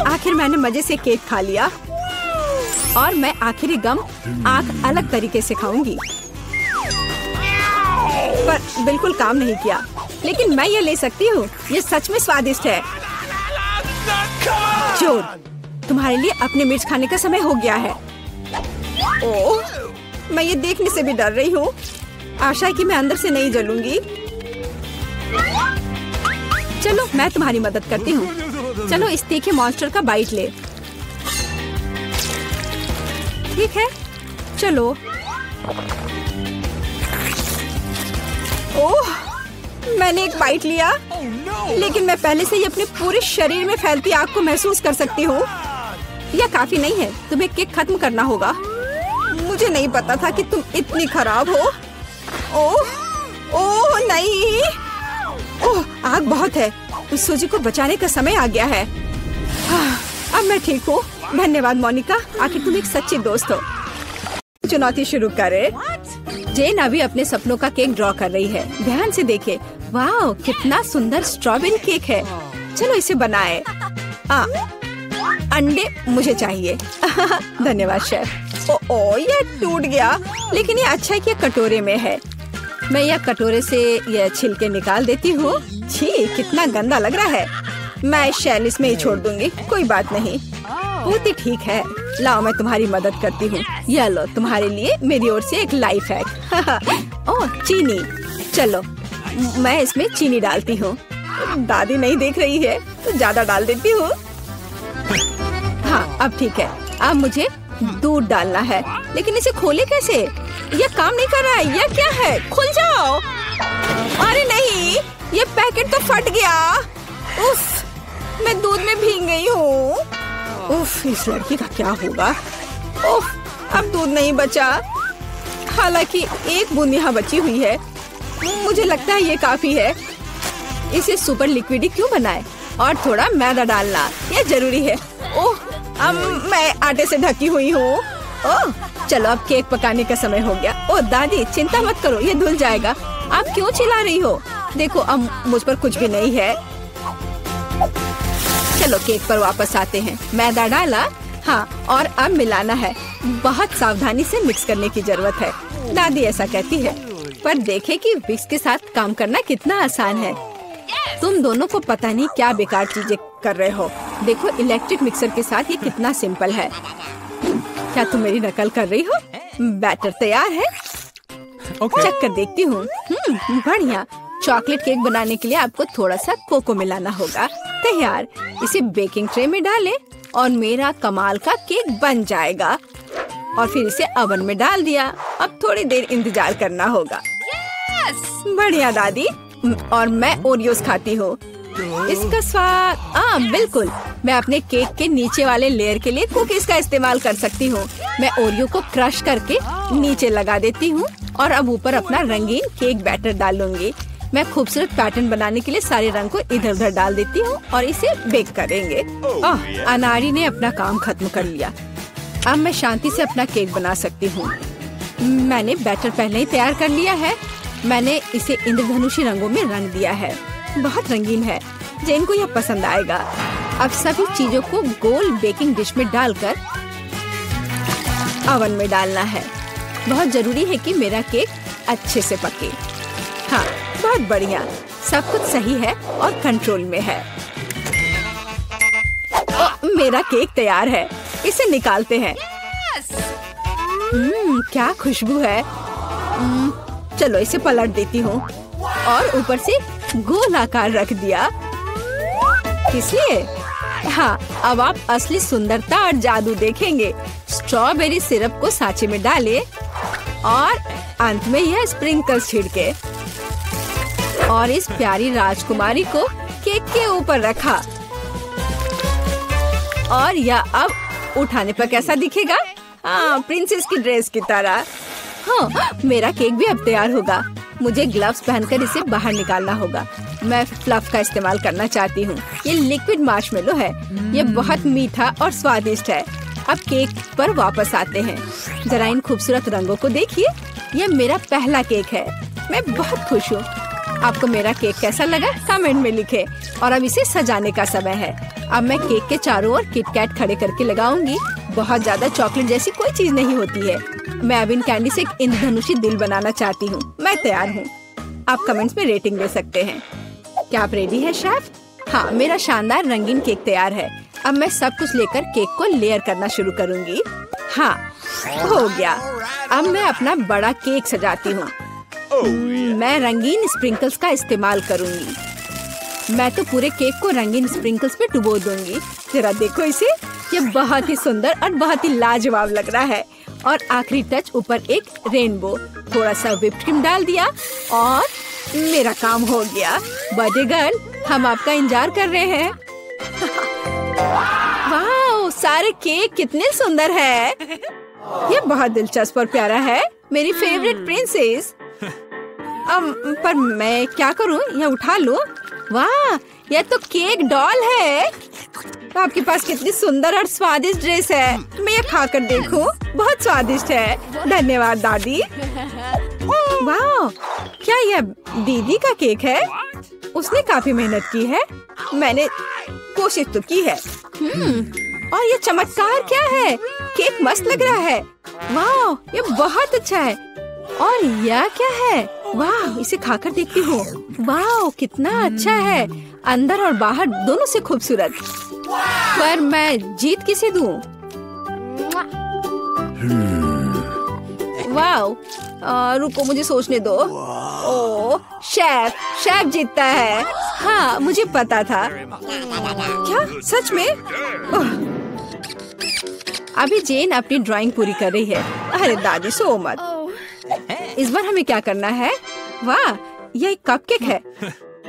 आखिर मैंने मजे से केक खा लिया और मैं आखिरी गम आंख अलग तरीके से खाऊंगी। पर बिल्कुल काम नहीं किया। लेकिन मैं ये ले सकती हूँ। ये सच में स्वादिष्ट है। चोर, तुम्हारे लिए अपने मिर्च खाने का समय हो गया है। ओह, मैं ये देखने से भी डर रही हूँ। आशा है कि मैं अंदर से नहीं जलूंगी। चलो मैं तुम्हारी मदद करती हूँ। चलो इस तीखे मॉन्स्टर का बाइट ले। ठीक है, चलो। ओह, मैंने एक बाइट लिया। लेकिन मैं पहले से ही अपने पूरे शरीर में फैलती आग को महसूस कर सकती हूँ। यह काफी नहीं है, तुम्हें केक खत्म करना होगा। मुझे नहीं पता था कि तुम इतनी खराब हो। ओह ओह नहीं। ओह, आग बहुत है। उस सूजी को बचाने का समय आ गया है। अब मैं ठीक हूँ। धन्यवाद मोनिका, आखिर तुम एक सच्ची दोस्त हो। चुनौती शुरू करे। जेन अभी अपने सपनों का केक ड्रॉ कर रही है। ध्यान से देखे। वाह, कितना सुंदर स्ट्रॉबेरी केक है। चलो इसे बनाए। अंडे मुझे चाहिए। धन्यवाद शेफ। ओ, ये टूट गया। लेकिन ये अच्छा है कि कटोरे में है। मैं यह कटोरे से यह छिलके निकाल देती हूँ। छी, कितना गंदा लग रहा है। मैं शैल इसमें ही छोड़ दूंगी। कोई बात नहीं, बहुत ही ठीक है। लाओ, मैं तुम्हारी मदद करती हूँ। यह लो, तुम्हारे लिए मेरी ओर से एक लाइफ हैक। ओह, चीनी। चलो मैं इसमें चीनी डालती हूँ। दादी नहीं देख रही है तो ज्यादा डाल देती हूँ। हाँ, अब ठीक है। अब मुझे दूध डालना है। लेकिन इसे खोले कैसे? यह काम नहीं कर रहा है। यह क्या है? खुल जाओ। अरे नहीं, ये पैकेट तो फट गया। उफ, मैं दूध में भीग गई हूँ। उफ, इस लड़की का क्या होगा? उफ, अब दूध नहीं बचा। हालांकि एक बूंद यहाँ बची हुई है। मुझे लगता है ये काफी है। इसे सुपर लिक्विड क्यों बनाए? और थोड़ा मैदा डालना, ये जरूरी है। ओह, अब मैं आटे से ढकी हुई हूँ। ओह, चलो अब केक पकाने का समय हो गया। ओह दादी, चिंता मत करो, ये धुल जाएगा। आप क्यों चिल्ला रही हो? देखो, अब मुझ पर कुछ भी नहीं है। चलो केक पर वापस आते हैं। मैदा डाला, हाँ, और अब मिलाना है। बहुत सावधानी से मिक्स करने की जरूरत है। दादी ऐसा कहती है। पर देखे कि विक्स के साथ काम करना कितना आसान है। तुम दोनों को पता नहीं क्या बेकार चीजें कर रहे हो। देखो, इलेक्ट्रिक मिक्सर के साथ ये कितना सिंपल है। क्या तुम मेरी नकल कर रही हो? बैटर तैयार है। चेक कर देखती हूँ। बढ़िया। चॉकलेट केक बनाने के लिए आपको थोड़ा सा कोको मिलाना होगा। तैयार। इसे बेकिंग ट्रे में डालें और मेरा कमाल का केक बन जाएगा। और फिर इसे ओवन में डाल दिया। अब थोड़ी देर इंतजार करना होगा। बढ़िया दादी। और मैं ओरियोस खाती हूँ। इसका स्वाद बिल्कुल। मैं अपने केक के नीचे वाले लेयर के लिए कुकीज का इस्तेमाल कर सकती हूँ। मैं ओरियो को क्रश करके नीचे लगा देती हूँ और अब ऊपर अपना रंगीन केक बैटर डालूंगी। मैं खूबसूरत पैटर्न बनाने के लिए सारे रंग को इधर उधर डाल देती हूँ और इसे बेक करेंगे। अनारी ने अपना काम खत्म कर लिया। अब मैं शांति से अपना केक बना सकती हूँ। मैंने बैटर पहले ही तैयार कर लिया है। मैंने इसे इंद्रधनुषी रंगों में रंग दिया है। बहुत रंगीन है, जेन को यह पसंद आएगा। अब सभी चीजों को गोल बेकिंग डिश में डालकर ओवन में डालना है। बहुत जरूरी है कि मेरा केक अच्छे से पके। हाँ, बहुत बढ़िया, सब कुछ सही है और कंट्रोल में है। मेरा केक तैयार है, इसे निकालते हैं। क्या खुशबू है। चलो इसे पलट देती हूँ और ऊपर से गोल आकार रख दिया। किस लिए? हाँ, अब आप असली सुंदरता और जादू देखेंगे। स्ट्रॉबेरी सिरप को सांचे में डालें और अंत में यह स्प्रिंकल्स छिड़के और इस प्यारी राजकुमारी को केक के ऊपर रखा। और यह अब उठाने पर कैसा दिखेगा? हाँ, प्रिंसेस की ड्रेस की तरह। हाँ, मेरा केक भी अब तैयार होगा। मुझे ग्लव्स पहनकर इसे बाहर निकालना होगा। मैं फ्लफ का इस्तेमाल करना चाहती हूँ। ये लिक्विड मार्शमेलो है। ये बहुत मीठा और स्वादिष्ट है। अब केक पर वापस आते हैं। जरा इन खूबसूरत रंगों को देखिए। ये मेरा पहला केक है। मैं बहुत खुश हूँ। आपको मेरा केक कैसा लगा कमेंट में लिखें। और अब इसे सजाने का समय है। अब मैं केक के चारों ओर किटकैट खड़े करके लगाऊंगी। बहुत ज्यादा चॉकलेट जैसी कोई चीज नहीं होती है। मैं अब इन कैंडी से एक इंद्रधनुषी दिल बनाना चाहती हूँ। मैं तैयार हूँ। आप कमेंट्स में रेटिंग दे सकते हैं। क्या आप रेडी है शेफ? हाँ, मेरा शानदार रंगीन केक तैयार है। अब मैं सब कुछ लेकर केक को लेयर करना शुरू करूँगी। हाँ, हो गया। अब मैं अपना बड़ा केक सजाती हूँ। मैं रंगीन स्प्रिंकल्स का इस्तेमाल करूँगी। मैं तो पूरे केक को रंगीन स्प्रिंकल्स में डुबो दूंगी। जरा देखो इसे, ये बहुत ही सुंदर और बहुत ही लाजवाब लग रहा है। और आखिरी टच ऊपर एक रेनबो। थोड़ा सा व्हिप्ड क्रीम डाल दिया और मेरा काम हो गया। बर्थडे गर्ल, हम आपका इंतजार कर रहे हैं। वाह, सारे केक कितने सुंदर है। ये बहुत दिलचस्प और प्यारा है। मेरी फेवरेट प्रिंसेस। पर मैं क्या करूं? यह उठा लूं? वाह, यह तो केक डॉल है। तो आपके पास कितनी सुंदर और स्वादिष्ट ड्रेस है। मैं ये खाकर देखूं? बहुत स्वादिष्ट है। धन्यवाद दादी। वाह, क्या यह दीदी का केक है? उसने काफी मेहनत की है। मैंने कोशिश तो की है। और ये चमत्कार क्या है? केक मस्त लग रहा है। वाह, ये बहुत अच्छा है। और यह क्या है? वाह, इसे खाकर देखती हूँ। वाह, कितना अच्छा है। अंदर और बाहर दोनों से खूबसूरत। पर मैं जीत किसे दूँ? वाह, रुको मुझे सोचने दो। ओह, शेफ जीतता है। हाँ, मुझे पता था। क्या सच में? अभी जेन अपनी ड्राइंग पूरी कर रही है। अरे दादी, सो मत। इस बार हमें क्या करना है? वाह, यह एक कपकेक है।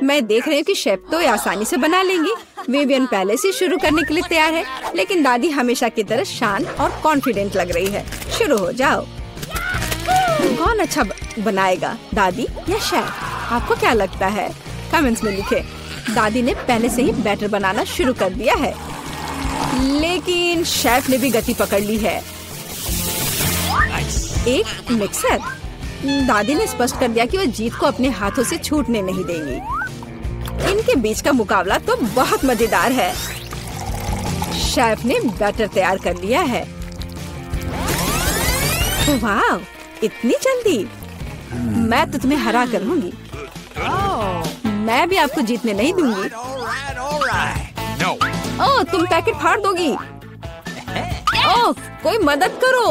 मैं देख रही हूँ कि शेफ तो आसानी से बना लेंगी। विवियन पहले से शुरू करने के लिए तैयार है, लेकिन दादी हमेशा की तरह शांत और कॉन्फिडेंट लग रही है। शुरू हो जाओ। कौन अच्छा बनाएगा, दादी या शेफ? आपको क्या लगता है? कमेंट्स में लिखें। दादी ने पहले से ही बैटर बनाना शुरू कर दिया है, लेकिन शेफ ने भी गति पकड़ ली है। एक मिक्सर। दादी ने स्पष्ट कर दिया कि वो जीत को अपने हाथों से छूटने नहीं देंगी। इनके बीच का मुकाबला तो बहुत मजेदार है। शेफ ने बैटर तैयार कर लिया है। वाह, इतनी जल्दी? मैं तो तुम्हें हरा कर लूंगी। मैं भी आपको जीतने नहीं दूंगी। ओह, तुम पैकेट फाड़ दोगी। ओह, कोई मदद करो।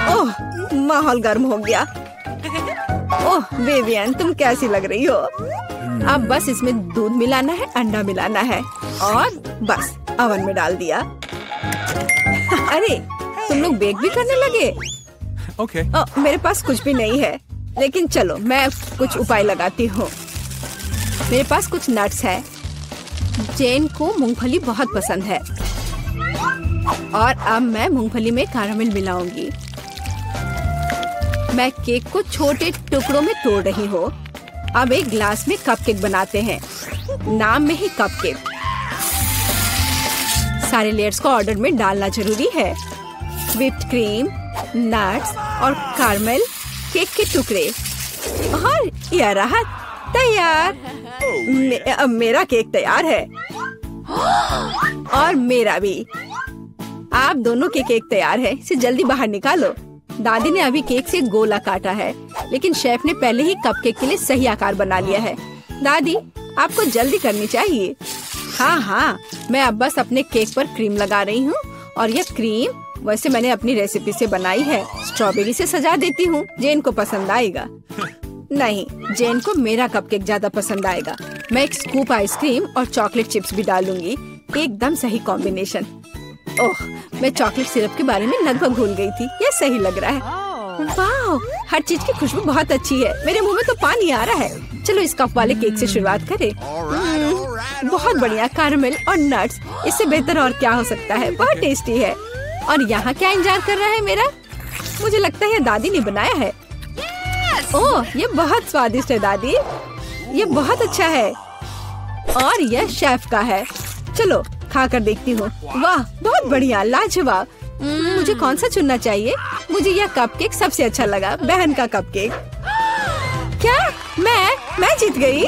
ओह, माहौल गर्म हो गया। ओह विवियन, तुम कैसी लग रही हो? अब बस इसमें दूध मिलाना है, अंडा मिलाना है और बस ओवन में डाल दिया। अरे, तुम लोग बेक भी करने लगे? Okay. मेरे पास कुछ भी नहीं है, लेकिन चलो मैं कुछ उपाय लगाती हूँ। मेरे पास कुछ नट्स है। जेन को मूंगफली बहुत पसंद है और अब मैं मूंगफली में कैरामल मिलाऊंगी। मैं केक को छोटे टुकड़ों में तोड़ रही हो। अब एक ग्लास में कपकेक बनाते हैं, नाम में ही कपकेक। सारे लेयर्स को ऑर्डर में डालना जरूरी है। व्हिप्ड क्रीम, नट्स और कैरमेल केक के टुकड़े, और यह रहा तैयार। अब मेरा केक तैयार है और मेरा भी। आप दोनों के केक तैयार है, इसे जल्दी बाहर निकालो। दादी ने अभी केक से गोला काटा है, लेकिन शेफ ने पहले ही कपकेक के लिए सही आकार बना लिया है। दादी, आपको जल्दी करनी चाहिए। हाँ, मैं अब बस अपने केक पर क्रीम लगा रही हूँ, और यह क्रीम वैसे मैंने अपनी रेसिपी से बनाई है। स्ट्रॉबेरी से सजा देती हूँ, जेन को पसंद आएगा। नहीं, जेन को मेरा कपकेक ज्यादा पसंद आएगा। मैं एक स्कूप आइसक्रीम और चॉकलेट चिप्स भी डालूंगी, एकदम सही कॉम्बिनेशन। ओह, मैं चॉकलेट सिरप के बारे में लगभग भूल गई थी, यह सही लग रहा है। वाह, हर चीज की खुशबू बहुत अच्छी है, मेरे मुंह में तो पानी आ रहा है। चलो इस कप वाले केक से शुरुआत करें। बहुत बढ़िया, कैरमेल और नट्स, इससे बेहतर और क्या हो सकता है। बहुत टेस्टी है। और यहाँ क्या इंतजार कर रहा है मेरा? मुझे लगता है दादी ने बनाया है। ओह, ये बहुत स्वादिष्ट है दादी, ये बहुत अच्छा है। और यह शेफ का है। चलो खाकर देखती हूँ। वाह, बहुत बढ़िया, लाजवाब। मुझे कौन सा चुनना चाहिए? मुझे यह कपकेक सबसे अच्छा लगा, बहन का कपकेक। क्या मैं जीत गई?